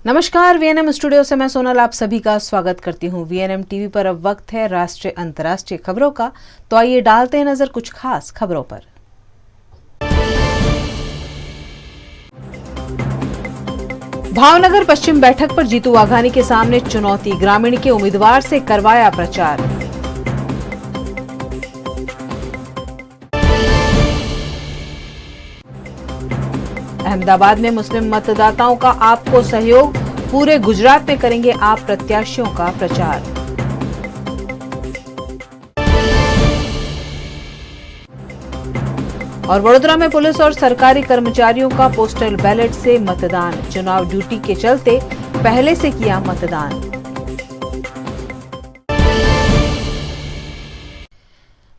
नमस्कार, VNM studio से मैं सोनल आप सभी का स्वागत करती हूं। वीएनएम टीवी पर अब वक्त है राष्ट्रीय अंतर्राष्ट्रीय खबरों का, तो आइए डालते हैं नजर कुछ खास खबरों पर। भावनगर पश्चिम बैठक पर जीतू वाघानी के सामने चुनौती, ग्रामीण के उम्मीदवार से करवाया प्रचार। अहमदाबाद में मुस्लिम मतदाताओं का आपको सहयोग, पूरे गुजरात में करेंगे आप प्रत्याशियों का प्रचार। और वडोदरा में पुलिस और सरकारी कर्मचारियों का पोस्टल बैलेट से मतदान, चुनाव ड्यूटी के चलते पहले से किया मतदान।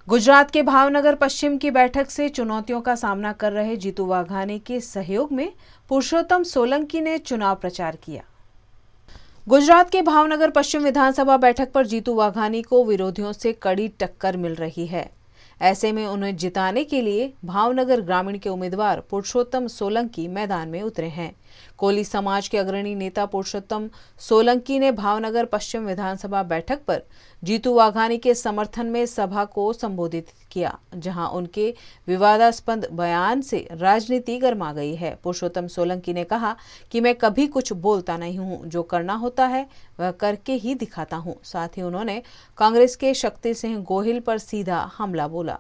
गुजरात के भावनगर पश्चिम की बैठक से चुनौतियों का सामना कर रहे जीतू वाघानी के सहयोग में पुरुषोत्तम सोलंकी ने चुनाव प्रचार किया। गुजरात के भावनगर पश्चिम विधानसभा बैठक पर जीतू वाघानी को विरोधियों से कड़ी टक्कर मिल रही है। ऐसे में उन्हें जिताने के लिए भावनगर ग्रामीण के उम्मीदवार पुरुषोत्तम सोलंकी मैदान में उतरे हैं। कोली समाज के अग्रणी नेता पुरुषोत्तम सोलंकी ने भावनगर पश्चिम विधानसभा बैठक पर जीतू वाघानी के समर्थन में सभा को संबोधित किया, जहां उनके विवादास्पद बयान से राजनीति गर्मा गई है। पुरुषोत्तम सोलंकी ने कहा कि मैं कभी कुछ बोलता नहीं हूं, जो करना होता है वह करके ही दिखाता हूं। साथ ही उन्होंने कांग्रेस के शक्ति सिंह गोहिल पर सीधा हमला बोला।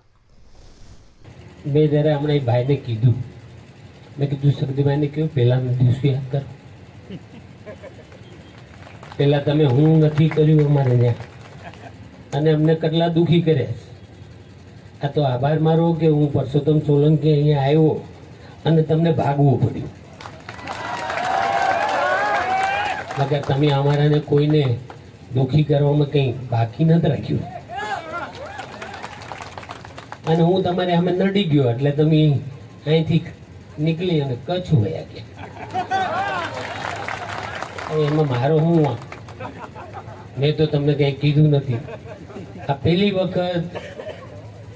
मैं जरा हमने भाई ने कीधु, मैं कीधु शक्तिभाई ने क्यों पहला दिवस याद कर, पहला तमे हूँ नहीं कर्યું અમારે ત્યાં અને અમને કેટલા દુખી કર્યા છે। આ તો આભાર મારો કે હું પુરુષોત્તમ સોલંકી અહીંયા આવ્યો અને તમને ભાગવું પડ્યું, મગર તમે અમારાને કોઈને દુખી કરવામાં કંઈ બાકી નથી રાખ્યું અને હું તમારે અમે નડી ગયો એટલે તમે અહીંથી નીકળી અને કચ્છ વયા ગયા। એમાં મારો હું મેં તો તમને કંઈ કીધું નથી। આ પહેલી વખત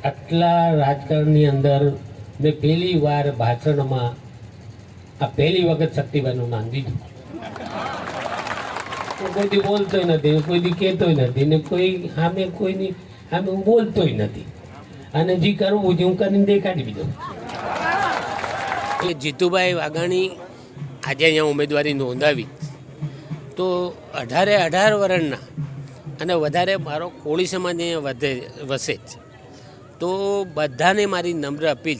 આટલા રાજકારણની અંદર મેં પહેલી વાર ભાષણમાં આ પહેલી વખત શક્તિભાઈનું નામ દીધું। કોઈ દી બોલતોય નથી, કોઈ દી કહેતોય નથી ને કોઈ સામે કોઈની સામે હું બોલતોય નથી અને જે કરવું છે હું કરીને દેખાડી દીધું। જીતુભાઈ વાઘાણી આજે અહીંયા ઉમેદવારી નોંધાવી તો 18 વર્ષના અને વધારે મારો કોળી સમાજ અહીંયા વસે છે, તો બધાને મારી નમ્ર અપીલ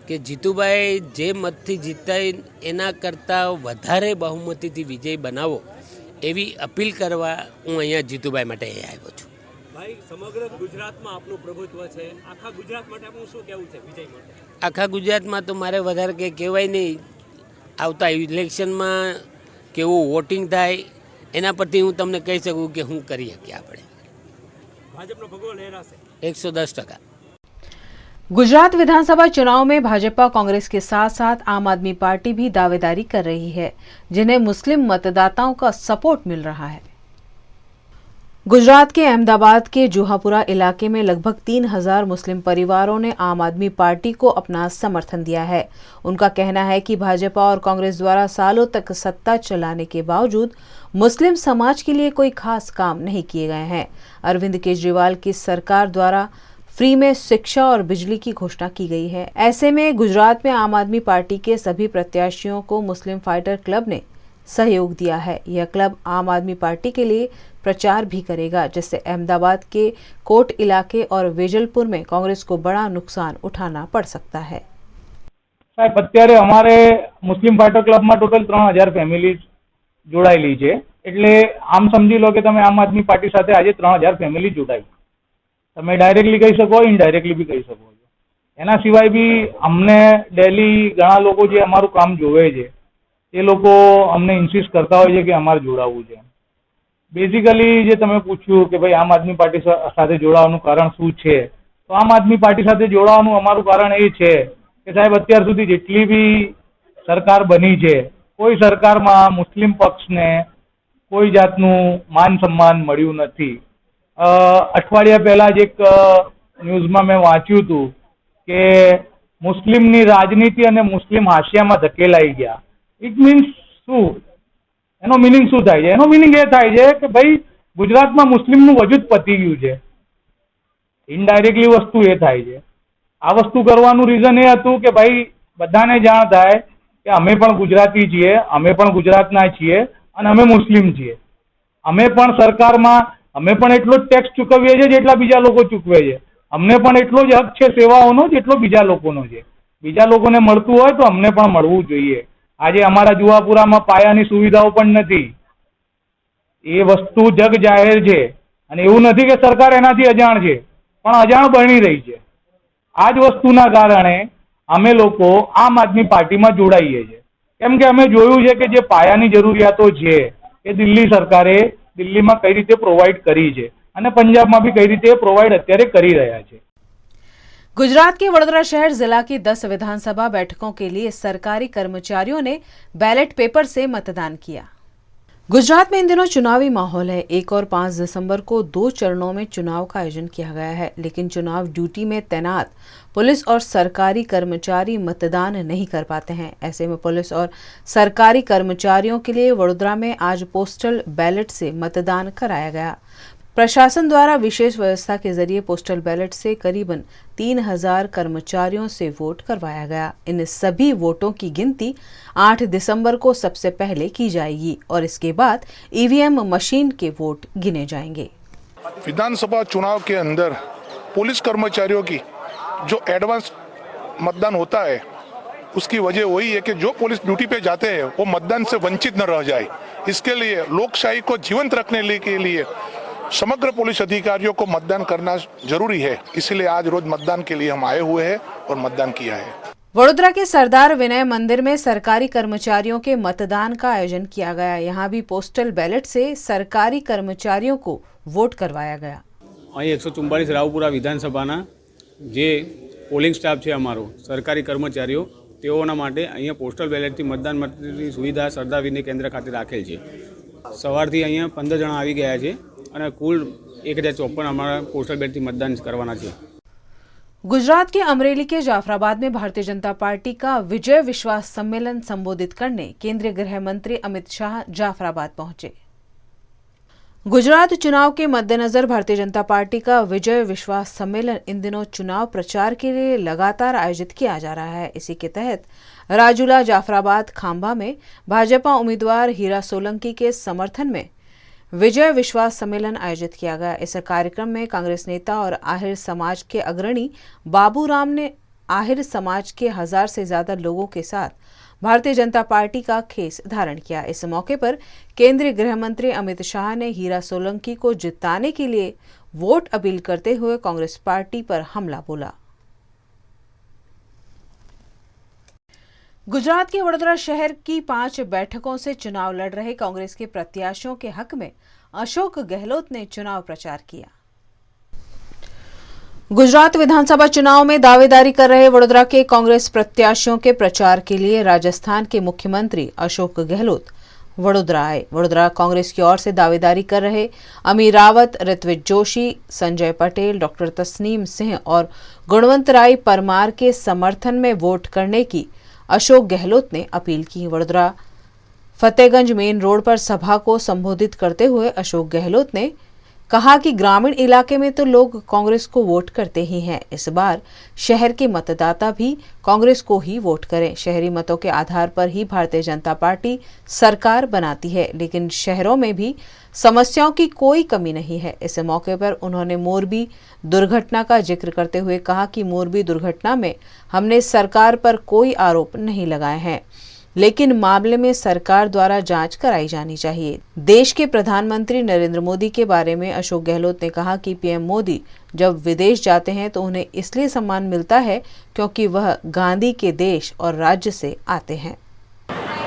કે જીતુભાઈ જે મતથી જીતાય એના કરતાં વધારે બહુમતીથી વિજય બનાવો એવી અપીલ કરવા હું અહીંયા જીતુભાઈ માટે આવ્યો છું। ભાઈ, સમગ્ર ગુજરાતમાં આપનું પ્રભુત્વ છે, આખા ગુજરાત માટે આપનું શું કહેવું છે વિજય માટે? આખા ગુજરાતમાં તો મારે વધારે કંઈ કહેવાય નહીં। આવતા ઇલેક્શનમાં કેવું વોટિંગ થાય એના પરથી હું તમને કહી શકું કે હું કરી શકીએ આપણે। ભાજપનો ભગવો લહેરાશે 110%। गुजरात विधानसभा चुनाव में भाजपा कांग्रेस के साथ साथ आम आदमी पार्टी भी दावेदारी कर रही है, जिन्हें मुस्लिम मतदाताओं का सपोर्ट मिल रहा है। गुजरात के अहमदाबाद के जुहापुरा इलाके में लगभग 3000 मुस्लिम परिवारों ने आम आदमी पार्टी को अपना समर्थन दिया है। उनका कहना है कि भाजपा और कांग्रेस द्वारा सालों तक सत्ता चलाने के बावजूद मुस्लिम समाज के लिए कोई खास काम नहीं किए गए हैं। अरविंद केजरीवाल की सरकार द्वारा फ्री में शिक्षा और बिजली की घोषणा की गई है। ऐसे में गुजरात में आम आदमी पार्टी के सभी प्रत्याशियों को मुस्लिम फाइटर क्लब ने सहयोग दिया है। यह क्लब आम आदमी पार्टी के लिए प्रचार भी करेगा, जिससे अहमदाबाद के कोट इलाके और वेजलपुर में कांग्रेस को बड़ा नुकसान उठाना पड़ सकता है। साहब, અત્યારે અમારે મુસ્લિમ ફાઇટર ક્લબમાં ટોટલ 3000 ફેમિલી જોડાયેલી છે, એટલે આમ સમજી લો કે તમે આમ આદમી પાર્ટી સાથે આજે 3000 ફેમિલી જોડાઈ। તમે ડાયરેક્ટલી કહી શકો, ઇનડાયરેક્ટલી બી કહી શકો છો। એના સિવાય બી અમને ડેલી ઘણા લોકો જે અમારું કામ જોવે છે એ લોકો અમને ઇન્સિસ્ટ કરતા હોય છે કે અમારે જોડાવવું છે। બેઝિકલી જે તમે પૂછ્યું કે ભાઈ આમ આદમી પાર્ટી સાથે જોડાવાનું કારણ શું છે, તો આમ આદમી પાર્ટી સાથે જોડાવાનું અમારું કારણ એ છે કે સાહેબ અત્યાર સુધી જેટલી બી સરકાર બની છે, કોઈ સરકારમાં મુસ્લિમ પક્ષને કોઈ જાતનું માન સન્માન મળ્યું નથી। અઠવાડિયા પહેલા જ એક ન્યૂઝમાં મેં વાંચ્યું હતું કે મુસ્લિમની રાજનીતિ અને મુસ્લિમ હાશિયામાં ધકેલાઈ ગયા। ઇટ મીન્સ શું એનો મિનિંગ શું થાય છે? એનો મિનિંગ એ થાય છે કે ભાઈ ગુજરાતમાં મુસ્લિમનું વજૂદ પતી ગયું છે. ઇનડાયરેક્ટલી વસ્તુ એ થાય છે. આ વસ્તુ કરવાનું રીઝન એ હતું કે ભાઈ બધાને જાણ થાય કે અમે પણ ગુજરાતી છીએ, અમે પણ ગુજરાતના છીએ અને અમે મુસ્લિમ છીએ. અમે પણ સરકારમાં અમે પણ એટલો જ ટેક્સ ચૂકવીએ છીએ જેટલા બીજા લોકો ચૂકવે છે. અમને પણ એટલો જ હક છે સેવાઓનો જેટલો બીજા લોકોનો છે. બીજા લોકોને મળતું હોય તો અમને પણ મળવું જોઈએ. આજે અમારા જુવાપુરામાં પાયાની સુવિધાઓ પણ નથી. એ વસ્તુ જગ જાહેર છે અને એવું નથી કે સરકાર એનાથી અજાણ છે, પણ અજાણ બની રહી છે. આ જ વસ્તુના કારણે અમે લોકો આમ આદમી પાર્ટીમાં જોડાઈએ છીએ, કેમ કે અમે જોયું છે કે જે પાયાની જરૂરિયાતો છે એ દિલ્હી સરકારે દિલ્હીમાં કઈ રીતે પ્રોવાઈડ કરી છે અને પંજાબમાં भी कई રીતે પ્રોવાઈડ અત્યારે કરી રહ્યા છે. गुजरात के वडोदरा शहर जिला की 10 विधानसभा बैठकों के लिए सरकारी कर्मचारियों ने बैलेट पेपर से मतदान किया। गुजरात में इन दिनों चुनावी माहौल है। 1 और 5 दिसंबर को 2 चरणों में चुनाव का आयोजन किया गया है, लेकिन चुनाव ड्यूटी में तैनात पुलिस और सरकारी कर्मचारी मतदान नहीं कर पाते हैं। ऐसे में पुलिस और सरकारी कर्मचारियों के लिए वडोदरा में आज पोस्टल बैलेट से मतदान कराया गया। प्रशासन द्वारा विशेष व्यवस्था के जरिए पोस्टल बैलेट से करीबन 3000 कर्मचारियों से वोट करवाया गया। इन सभी वोटों की गिनती 8 दिसंबर को सबसे पहले की जाएगी और इसके बाद ईवीएम मशीन के वोट गिने जाएंगे। विधानसभा चुनाव के अंदर पुलिस कर्मचारियों की जो एडवांस मतदान होता है उसकी वजह वही है कि जो पुलिस ड्यूटी पे जाते हैं वो मतदान से वंचित न रह जाए। इसके लिए लोकशाही को जीवंत रखने के लिए समग्र पुलिस अधिकारियों को मतदान करना जरूरी है। इसलिए आज रोज मतदान के लिए हम आए हुए हैं और मतदान किया है। वडोदरा के सरदार विनय मंदिर में सरकारी कर्मचारियों के मतदान का आयोजन किया गया। यहाँ भी पोस्टल बैलेट से सरकारी कर्मचारियों को वोट करवाया गया। અહીં 144 રાવપુરા વિધાનસભાના જે પોલિંગ સ્ટાફ છે અમારો સરકારી કર્મચારીઓ તેઓના માટે અહીંયા પોસ્ટલ બેલેટથી મતદાન માટેની સુવિધા સરદાર વિનય કેન્દ્ર ખાતે રાખેલ છે। સવારથી અહીંયા 15 જણા આવી ગયા છે અને કુલ 1054 અમારા પોસ્ટલ બેલેટથી મતદાન કરવાના છે। गुजरात के अमरेली के जाफराबाद में भारतीय जनता पार्टी का विजय विश्वास सम्मेलन संबोधित करने केंद्रीय गृह मंत्री अमित शाह जाफराबाद पहुंचे। गुजरात चुनाव के मद्देनजर भारतीय जनता पार्टी का विजय विश्वास सम्मेलन इन दिनों चुनाव प्रचार के लिए लगातार आयोजित किया जा रहा है। इसी के तहत राजूला, जाफराबाद, खांबा में भाजपा उम्मीदवार हीरा सोलंकी के समर्थन में विजय विश्वास सम्मेलन आयोजित किया गया। इस कार्यक्रम में कांग्रेस नेता और आहिर समाज के अग्रणी बाबूराम ने आहिर समाज के 1000 से ज्यादा लोगों के साथ भारतीय जनता पार्टी का खेस धारण किया। इस मौके पर केंद्रीय गृह मंत्री अमित शाह ने हीरा सोलंकी को जिताने के लिए वोट अपील करते हुए कांग्रेस पार्टी पर हमला बोला। गुजरात के वडोदरा शहर की 5 बैठकों से चुनाव लड़ रहे कांग्रेस के प्रत्याशियों के हक में अशोक गहलोत ने चुनाव प्रचार किया। गुजरात विधानसभा चुनाव में दावेदारी कर रहे वडोदरा के कांग्रेस प्रत्याशियों के प्रचार के लिए राजस्थान के मुख्यमंत्री अशोक गहलोत वडोदरा आए। वडोदरा कांग्रेस की ओर से दावेदारी कर रहे अमीर रावत, ऋत्विज जोशी, संजय पटेल, डॉक्टर तस्नीम सिंह और गुणवंत राय परमार के समर्थन में वोट करने की अशोक गहलोत ने अपील की। वडोदरा फतेहगंज मेन रोड पर सभा को संबोधित करते हुए अशोक गहलोत ने कहा कि ग्रामीण इलाके में तो लोग कांग्रेस को वोट करते ही हैं, इस बार शहर के मतदाता भी कांग्रेस को ही वोट करें। शहरी मतों के आधार पर ही भारतीय जनता पार्टी सरकार बनाती है, लेकिन शहरों में भी समस्याओं की कोई कमी नहीं है। इस मौके पर उन्होंने मोरबी दुर्घटना का जिक्र करते हुए कहा कि मोरबी दुर्घटना में हमने सरकार पर कोई आरोप नहीं लगाए हैं, लेकिन मामले में सरकार द्वारा जांच कराई जानी चाहिए। देश के प्रधानमंत्री नरेंद्र मोदी के बारे में अशोक गहलोत ने कहा कि पीएम मोदी जब विदेश जाते हैं तो उन्हें इसलिए सम्मान मिलता है क्योंकि वह गांधी के देश और राज्य से आते हैं।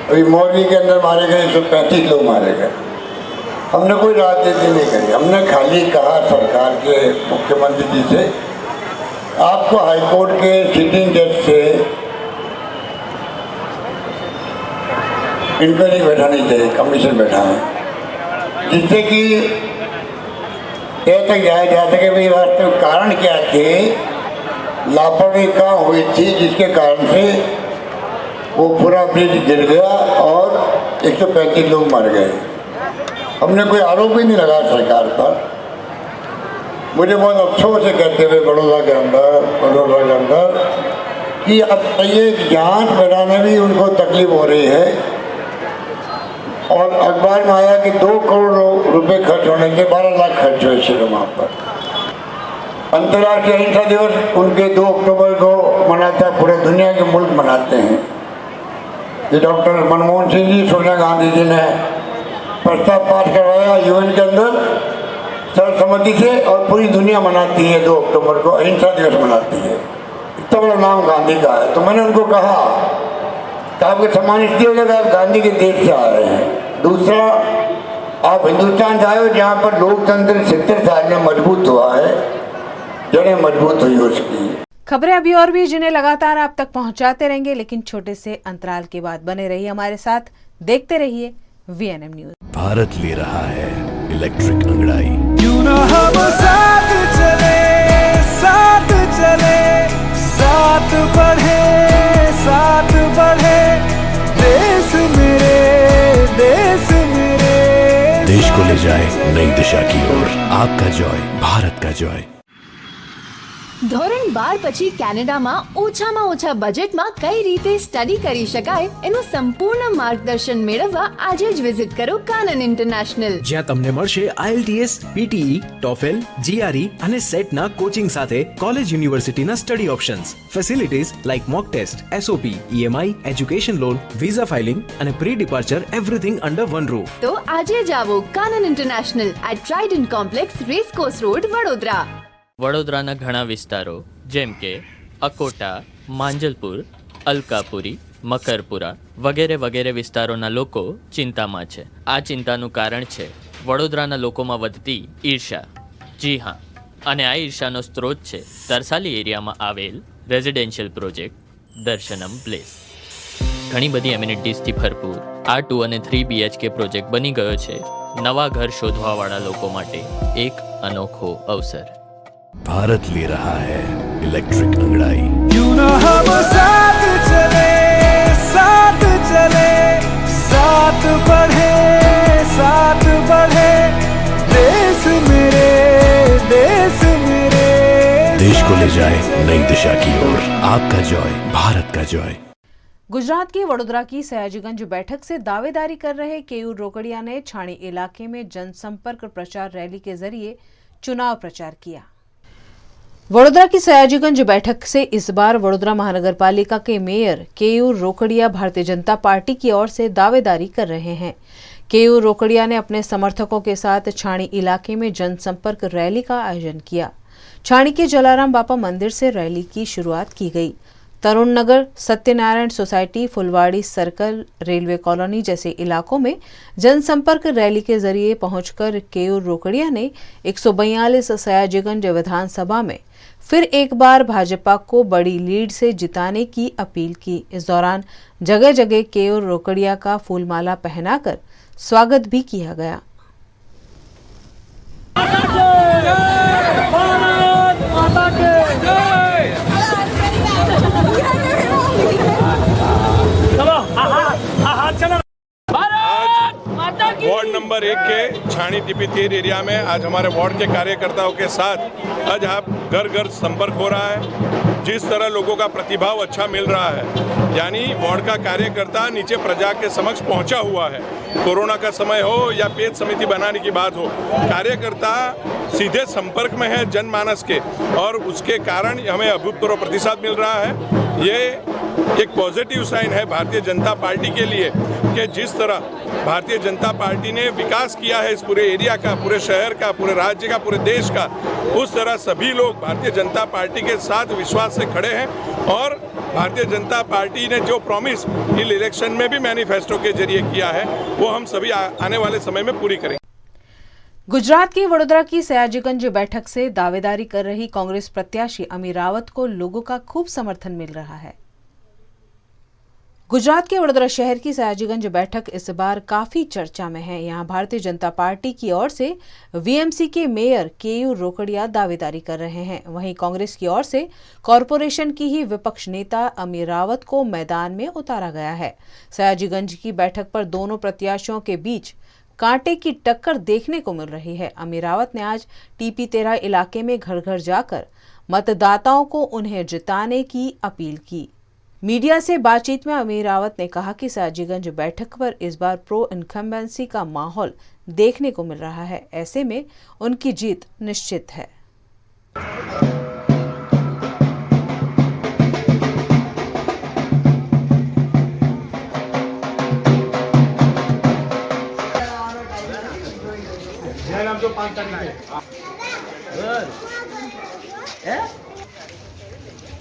अभी मोरबी के अंदर मारे गए 135 लोग मारे गए। हमने कोई राजनीति नहीं करी, हमने खाली कहा सरकार के मुख्यमंत्री जी से आपको हाईकोर्ट के सिटिंग जज से इंक्वायरी बैठानी चाहिए, कमीशन बैठाएं, जिससे कि यह तक जाया जा सके भाई वास्तविक कारण क्या थे, लापरवाही कहाँ हुई थी जिसके कारण से वो पूरा ब्रिज गिर गया और 135 लोग मर गए। हमने कोई आरोप ही नहीं लगाया सरकार पर। मुझे बहुत अफसोस है कहते हुए वडोदरा के अंदर कि अब ये जांच बढ़ाने भी उनको तकलीफ हो रही है। और अखबार में आया कि 2 करोड़ रुपए खर्च होने के 12 लाख खर्च हुए सिनेमा पर। अंतर्राष्ट्रीय अहिंसा दिवस उनके 2 अक्टूबर को मनाता पूरे दुनिया के मुल्क मनाते हैं। ये डॉक्टर मनमोहन सिंह जी, सोनिया गांधी जी ने प्रस्ताव पास करवाया यूएन के अंदर सर्वसम्मति से, और पूरी दुनिया मनाती है 2 अक्टूबर को अहिंसा दिवस मनाती है। इतना बड़ा नाम गांधी का है। तो मैंने उनको कहा कि आपके सम्मान इसलिए हो जाएगा, आप गांधी के देश से आ रहे हैं। दूसरा, आप हिंदुस्तान से आए हो जहाँ पर लोकतंत्र 70 साल में मजबूत हुआ है, जड़ें मजबूत हुई उसकी। खबरें अभी और भी जिन्हें लगातार आप तक पहुंचाते रहेंगे, लेकिन छोटे से अंतराल के बाद बने रहिए हमारे साथ, देखते रहिए VNM न्यूज। भारत ले रहा है इलेक्ट्रिक अंगड़ाई। क्यों ना हम साथ चले, साथ चले, साथ बढ़े, साथ बढ़े, देश मेरे, देश मेरे। देश को ले जाए नई दिशा की ओर। आपका जॉय, भारत का जॉय। ધોરણ 12 પછી કેનેડામાં ઓછામાં ઓછા બજેટમાં કઈ રીતે સ્ટડી કરી શકાય એનું સંપૂર્ણ માર્ગદર્શન મેળવવા આજે જ વિઝિટ કરો કાનન ઇન્ટરનેશનલ, જ્યાં તમને મળશે IELTS, PTE, TOEFL, GRE અને સેટના કોચિંગ સાથે કોલેજ યુનિવર્સિટીના study options, facilities like mock test, SOP, EMI, education loan, visa filing અને pre departure everything under one roof. તો આજે જ આવો Kanan international at Trident complex, racecourse road, Vadodara. વડોદરાના ઘણા વિસ્તારો જેમ કે અકોટા, માંજલપુર, અલકાપુરી, મકરપુરા વગેરે વગેરે વિસ્તારોના લોકો ચિંતામાં છે। આ ચિંતાનું કારણ છે વડોદરાના લોકોમાં વધતી ઈર્ષા। જી હા, અને આ ઈર્ષાનો સ્ત્રોત છે તરસાલી એરિયામાં આવેલ રેઝિડેન્શિયલ પ્રોજેક્ટ દર્શનમ પ્લેસ। ઘણી બધી એમિનિટીઝથી ભરપૂર આ 2 અને 3 BHK પ્રોજેક્ટ બની ગયો છે નવા ઘર શોધવાવાળા લોકો માટે એક અનોખો અવસર। भारत ले रहा है इलेक्ट्रिक अंगड़ाई। क्यों ना हम साथ चले, साथ चले, साथ बढ़े, साथ बढ़े, देश मेरे, देश मेरे। देश को ले जाए नई दिशा की ओर। आपका जॉय, भारत का जॉय। गुजरात के वडोदरा की सयाजीगंज बैठक से दावेदारी कर रहे केयूर रोकड़िया ने छाणी इलाके में जनसंपर्क प्रचार रैली के जरिए चुनाव प्रचार किया। वडोदरा की सयाजीगंज बैठक से इस बार वडोदरा महानगर पालिका के मेयर केयूर रोकड़िया भारतीय जनता पार्टी की ओर से दावेदारी कर रहे हैं। केयूर रोकड़िया ने अपने समर्थकों के साथ छाणी इलाके में जनसंपर्क रैली का आयोजन किया। छाणी के जलाराम बापा मंदिर से रैली की शुरुआत की गई। तरुण नगर, सत्यनारायण सोसाइटी, फुलवाड़ी सर्कल, रेलवे कॉलोनी जैसे इलाकों में जनसंपर्क रैली के जरिए पहुंचकर केयूर रोकड़िया ने 142 सयाजीगंज विधानसभा में फिर एक बार भाजपा को बड़ी लीड से जिताने की अपील की। इस दौरान जगह जगह केयूर रोकड़िया का फूलमाला पहनाकर स्वागत भी किया गया। वार्ड नंबर 1 के छाणी TP3 एरिया में आज हमारे वार्ड के कार्यकर्ताओं के साथ आज आप घर घर संपर्क हो रहा है। जिस तरह लोगों का प्रतिभाव अच्छा मिल रहा है, यानी वार्ड का कार्यकर्ता नीचे प्रजा के समक्ष पहुंचा हुआ है। कोरोना का समय हो या पेज समिति बनाने की बात हो, कार्यकर्ता सीधे संपर्क में है जनमानस के, और उसके कारण हमें अभूतपूर्व प्रतिसाद मिल रहा है। ये एक पॉजिटिव साइन है भारतीय जनता पार्टी के लिए कि जिस तरह भारतीय जनता पार्टी ने विकास किया है इस पूरे एरिया का, पूरे शहर का, पूरे राज्य का, पूरे देश का, उस तरह सभी लोग भारतीय जनता पार्टी के साथ विश्वास से खड़े हैं। और भारतीय जनता पार्टी ने जो प्रॉमिस इन इलेक्शन में भी मैनिफेस्टो के जरिए किया है, वो हम सभी आने वाले समय में पूरी करेंगे। गुजरात के वडोदरा की सयाजीगंज बैठक से दावेदारी कर रही कांग्रेस प्रत्याशी अमी रावत को लोगों का खूब समर्थन मिल रहा है। गुजरात के वडोदरा शहर की सयाजीगंज बैठक इस बार काफी चर्चा में है। यहाँ भारतीय जनता पार्टी की ओर से वीएमसी के मेयर केयू रोकड़िया दावेदारी कर रहे हैं। वहीं कांग्रेस की ओर से कॉरपोरेशन की ही विपक्ष नेता अमीर रावत को मैदान में उतारा गया है। सयाजीगंज की बैठक पर दोनों प्रत्याशियों के बीच कांटे की टक्कर देखने को मिल रही है। अमीर रावत ने आज TP13 इलाके में घर घर जाकर मतदाताओं को उन्हें जिताने की अपील की। मीडिया से बातचीत में अमीर रावत ने कहा कि सयाजीगंज बैठक पर इस बार प्रो इनकम्बेंसी का माहौल देखने को मिल रहा है। ऐसे में उनकी जीत निश्चित है।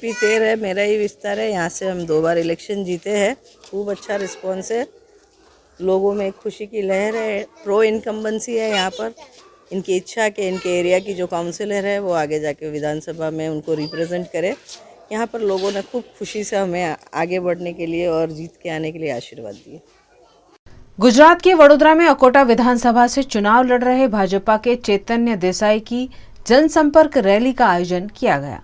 TP13 है, मेरा ही विस्तार है। यहाँ से हम 2 बार इलेक्शन जीते हैं। खूब अच्छा रिस्पॉन्स है, लोगों में खुशी की लहर है। प्रो इनकम्बेंसी है यहाँ पर। इनकी इच्छा के इनके एरिया की जो काउंसिलर है वो आगे जाके विधानसभा में उनको रिप्रेजेंट करे। यहाँ पर लोगों ने खूब खुशी से हमें आगे बढ़ने के लिए और जीत के आने के लिए आशीर्वाद दिए। गुजरात के वडोदरा में अकोटा विधानसभा से चुनाव लड़ रहे भाजपा के चैतन्य देसाई की जनसंपर्क रैली का आयोजन किया गया।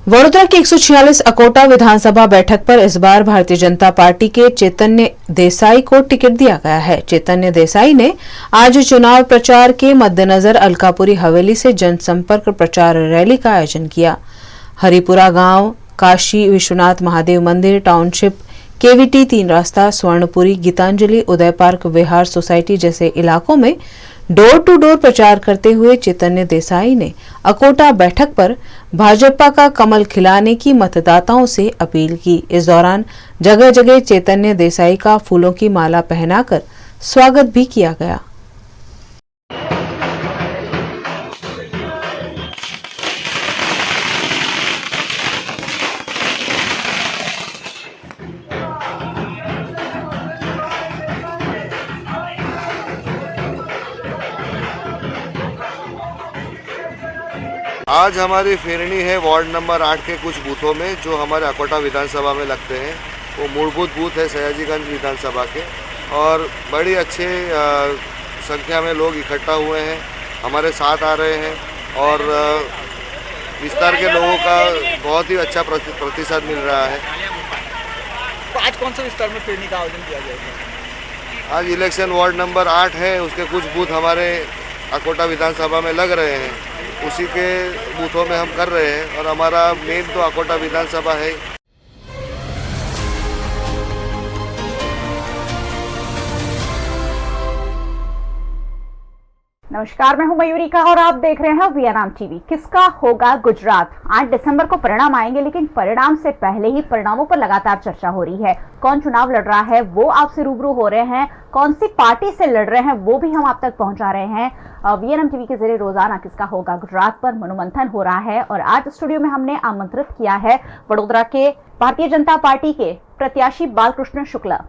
वडोदरा की 146 अकोटा विधानसभा बैठक पर इस बार भारतीय जनता पार्टी के चैतन्य देसाई को टिकट दिया गया है। चैतन्य देसाई ने आज चुनाव प्रचार के मद्देनजर अलकापुरी हवेली से जनसंपर्क प्रचार रैली का आयोजन किया। हरिपुरा गांव, काशी विश्वनाथ महादेव मंदिर टाउनशिप, केवीटी 3 रास्ता, स्वर्णपुरी, गीतांजलि, उदय पार्क, विहार सोसाइटी जैसे इलाकों में डोर टू डोर प्रचार करते हुए चैतन्य देसाई ने अकोटा बैठक पर भाजपा का कमल खिलाने की मतदाताओं से अपील की। इस दौरान जगह जगह चैतन्य देसाई का फूलों की माला पहनाकर स्वागत भी किया गया। आज हमारी फेरनी है वार्ड नंबर 8 के कुछ बूथों में जो हमारे अकोटा विधानसभा में लगते हैं। वो मूलभूत बूथ है सयाजीगंज विधानसभा के और बड़ी अच्छे संख्या में लोग इकट्ठा हुए हैं, हमारे साथ आ रहे हैं और विस्तार के लोगों का बहुत ही अच्छा प्रतिसाद मिल रहा है। तो आज कौन सा विस्तार में फेरनी का आयोजन किया जाएगा? आज इलेक्शन वार्ड नंबर 8 है, उसके कुछ बूथ हमारे अकोटा विधानसभा में लग रहे हैं, उसी के बूथों में हम कर रहे हैं और हमारा मेन तो अकोटा विधानसभा है। नमस्कार, मैं हूं मयूरिका और आप देख रहे हैं वीएनआम टीवी। किसका होगा गुजरात? 8 दिसंबर को परिणाम आएंगे, लेकिन परिणाम से पहले ही परिणामों पर लगातार चर्चा हो रही है। कौन चुनाव लड़ रहा है वो आपसे रूबरू हो रहे हैं, कौन सी पार्टी से लड़ रहे हैं वो भी हम आप तक पहुंचा रहे हैं। वीएनआम टीवी के जरिए रोजाना किसका होगा गुजरात पर मनोमंथन हो रहा है और आज स्टूडियो में हमने आमंत्रित किया है वडोदरा के भारतीय जनता पार्टी के प्रत्याशी बालकृष्ण शुक्ला,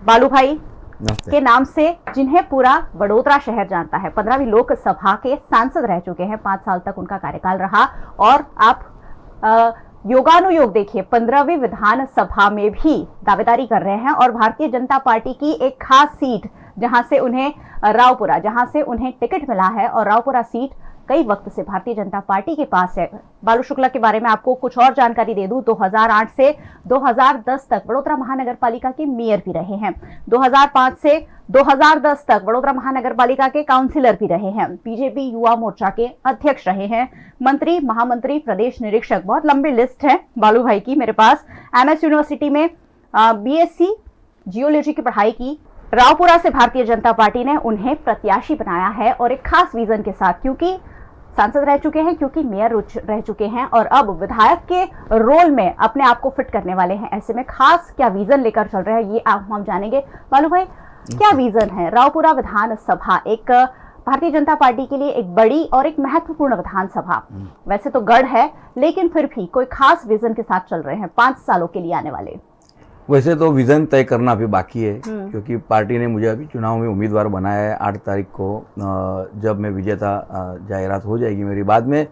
बालू भाई के नाम से, जिन्हें पूरा वडोदरा शहर जानता है। 15वीं लोकसभा के सांसद रह चुके हैं, 5 साल तक उनका कार्यकाल रहा और आप योगानुयोग देखिए 15वीं विधानसभा में भी दावेदारी कर रहे हैं और भारतीय जनता पार्टी की एक खास सीट जहां से उन्हें रावपुरा, जहां से उन्हें टिकट मिला है और रावपुरा सीट कई वक्त से भारतीय जनता पार्टी के पास है। बालू शुक्ला के बारे में आपको कुछ और जानकारी दे दूं, 2008 से 2010 तक वडोदरा महानगर पालिका के मेयर भी रहे हैं। 2005 से 2010 तक वडोदरा महानगर पालिका के काउंसिलर भी रहे हैं। बीजेपी युवा मोर्चा के अध्यक्ष रहे हैं, मंत्री, महामंत्री, प्रदेश निरीक्षक, बहुत लंबी लिस्ट है बालू भाई की मेरे पास। एमएस यूनिवर्सिटी में BSc जियोलॉजी की पढ़ाई की। रावपुरा से भारतीय जनता पार्टी ने उन्हें प्रत्याशी बनाया है और एक खास विजन के साथ, क्योंकि सांसद रह चुके हैं, क्योंकि मेयर रह चुके हैं और अब विधायक के रोल में अपने आप को फिट करने वाले हैं। ऐसे में खास क्या विजन लेकर चल रहे हैं ये हम जानेंगे। बालू भाई, क्या विजन है? रावपुरा विधानसभा एक भारतीय जनता पार्टी के लिए एक बड़ी और एक महत्वपूर्ण विधानसभा, वैसे तो गढ़ है लेकिन फिर भी कोई खास विजन के साथ चल रहे हैं 5 सालों के लिए आने वाले। वैसे तो विज़न तय करना अभी बाकी है, क्योंकि पार्टी ने मुझे अभी चुनाव में उम्मीदवार बनाया है। 8 तारीख को जब मैं विजेता जाहिरात हो जाएगी मेरी, बाद में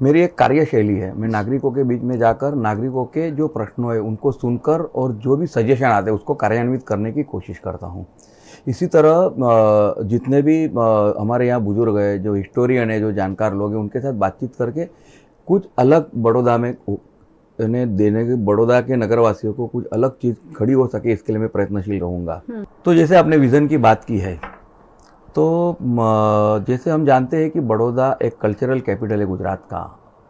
मेरी एक कार्यशैली है, मैं नागरिकों के बीच में जाकर नागरिकों के जो प्रश्न है उनको सुनकर और जो भी सजेशन आते हैं उसको कार्यान्वित करने की कोशिश करता हूँ। इसी तरह जितने भी हमारे यहाँ बुजुर्ग हैं, जो हिस्टोरियन है, जो जानकार लोग हैं, उनके साथ बातचीत करके कुछ अलग बड़ौदा में देने के, बड़ौदा के नगरवासियों को कुछ अलग चीज़ खड़ी हो सके, इसके लिए मैं प्रयत्नशील रहूँगा। तो जैसे आपने विज़न की बात की है, तो जैसे हम जानते हैं कि बड़ौदा एक कल्चरल कैपिटल है गुजरात का,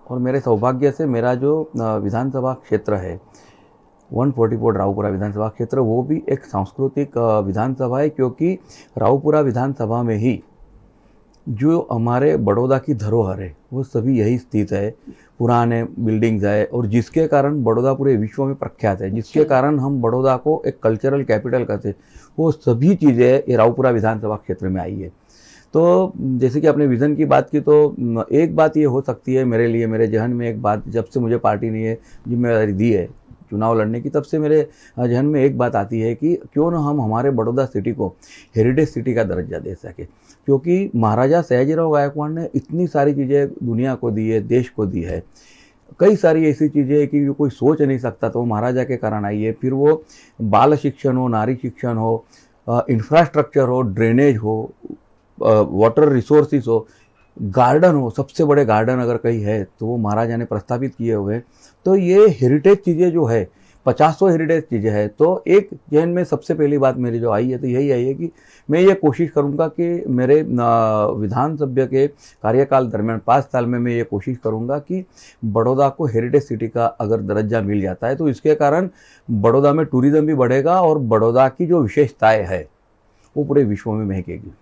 और मेरे सौभाग्य से मेरा जो विधानसभा क्षेत्र है 144 रावपुरा विधानसभा क्षेत्र, वो भी एक सांस्कृतिक विधानसभा है, क्योंकि रावपुरा विधानसभा में ही जो हमारे बड़ौदा की धरोहर है वो सभी यही स्थित है, पुराने बिल्डिंग्स है, और जिसके कारण बड़ौदा पूरे विश्व में प्रख्यात है, जिसके कारण हम बड़ौदा को एक कल्चरल कैपिटल कहते हैं, वो सभी चीज़ें ये रावपुरा विधानसभा क्षेत्र में आई है। तो जैसे कि आपने विज़न की बात की, तो एक बात ये हो सकती है मेरे लिए, मेरे जहन में एक बात, जब से मुझे पार्टी ने ये जिम्मेदारी दी है चुनाव लड़ने की, तब से मेरे जहन में एक बात आती है कि क्यों ना हम हमारे बड़ौदा सिटी को हेरिटेज सिटी का दर्जा दे सके, क्योंकि महाराजा सयाजीराव गायकवाड़ ने इतनी सारी चीज़ें दुनिया को दी है, देश को दी है। कई सारी ऐसी चीज़ें हैं कि जो कोई सोच नहीं सकता, तो वो महाराजा के कारण आई है। फिर वो बाल शिक्षण हो, नारी शिक्षण हो, इंफ्रास्ट्रक्चर हो, ड्रेनेज हो, वाटर रिसोर्सिस हो, गार्डन हो, सबसे बड़े गार्डन अगर कहीं है तो वो महाराजा ने प्रस्तावित किए हुए। तो ये हेरिटेज चीज़ें जो है 50 हेरिटेज चीज़ें हैं। तो एक जहन में सबसे पहली बात मेरी जो आई है तो यही आई है कि मैं ये कोशिश करूँगा कि मेरे विधानसभा के कार्यकाल दरमियान 5 साल में मैं ये कोशिश करूँगा कि बड़ौदा को हेरिटेज सिटी का अगर दर्जा मिल जाता है तो इसके कारण बड़ौदा में टूरिज़्म भी बढ़ेगा और बड़ौदा की जो विशेषताएँ है वो पूरे विश्व में महकेगी।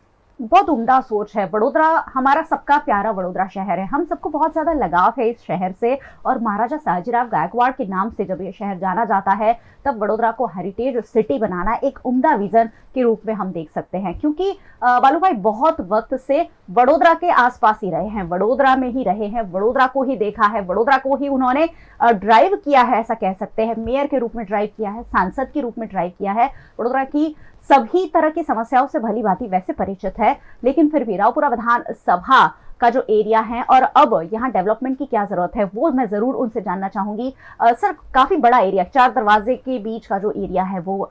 बहुत उम्दा सोच है। वडोदरा हमारा सबका प्यारा वडोदरा शहर है, हम सबको बहुत ज्यादा लगाव है इस शहर से, और महाराजा सयाजीराव गायकवाड़ के नाम से जब ये शहर जाना जाता है तब वडोदरा को हेरिटेज सिटी बनाना एक उम्दा विजन के रूप में हम देख सकते हैं। क्योंकि बालू भाई बहुत वक्त से वडोदरा के आसपास ही रहे हैं, वडोदरा में ही रहे हैं, वडोदरा को ही देखा है, वडोदरा को ही उन्होंने ड्राइव किया है, ऐसा कह सकते हैं। मेयर के रूप में ड्राइव किया है, सांसद के रूप में ड्राइव किया है, वडोदरा की सभी तरह की समस्याओं से भली भांति वैसे परिचित है। लेकिन फिर भी रावपुरा विधानसभा का जो एरिया है और अब यहाँ डेवलपमेंट की क्या जरूरत है वो मैं जरूर उनसे जानना चाहूंगी। सर, काफी बड़ा एरिया, 4 दरवाजे के बीच का जो एरिया है वो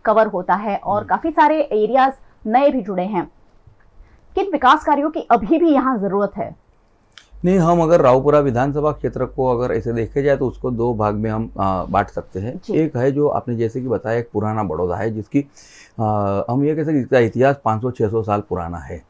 कवर होता है और काफी सारे एरियाज नए भी जुड़े हैं। किन विकास कार्यों की अभी भी यहाँ जरूरत है? नहीं, हम अगर रावपुरा विधानसभा क्षेत्र को अगर ऐसे देखे जाए तो उसको 2 भाग में हम बांट सकते हैं। एक है जो आपने जैसे कि बताया एक पुराना बड़ौदा है जिसकी हम ये कह सकते हैं इसका इतिहास 500-600 साल पुराना है,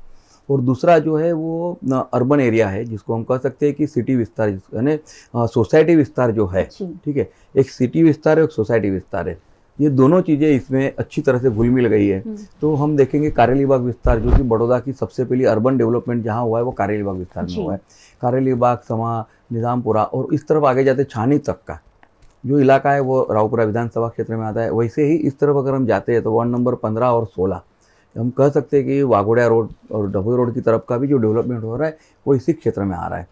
और दूसरा जो है वो अर्बन एरिया है जिसको हम कह सकते हैं कि सिटी विस्तार, यानी सोसाइटी विस्तार जो है, ठीक है, एक सिटी विस्तार है, एक सोसाइटी विस्तार है। ये दोनों चीज़ें इसमें अच्छी तरह से घुल मिल गई है। तो हम देखेंगे कारेली बाग विस्तार जो कि बड़ौदा की सबसे पहली अर्बन डेवलपमेंट जहाँ हुआ है वो कारेली बाग विस्तार में हुआ है। कारेली बाग, समा, निज़ामपुरा और इस तरफ आगे जाते छानी तक का जो इलाका है वो रावपुरा विधानसभा क्षेत्र में आता है। वैसे ही इस तरफ अगर हम जाते हैं तो वार्ड नंबर 15 और 16 हम कह सकते हैं कि वाघोड़िया रोड और डभोई रोड की तरफ का भी जो डेवलपमेंट हो रहा है वो इसी क्षेत्र में आ रहा है।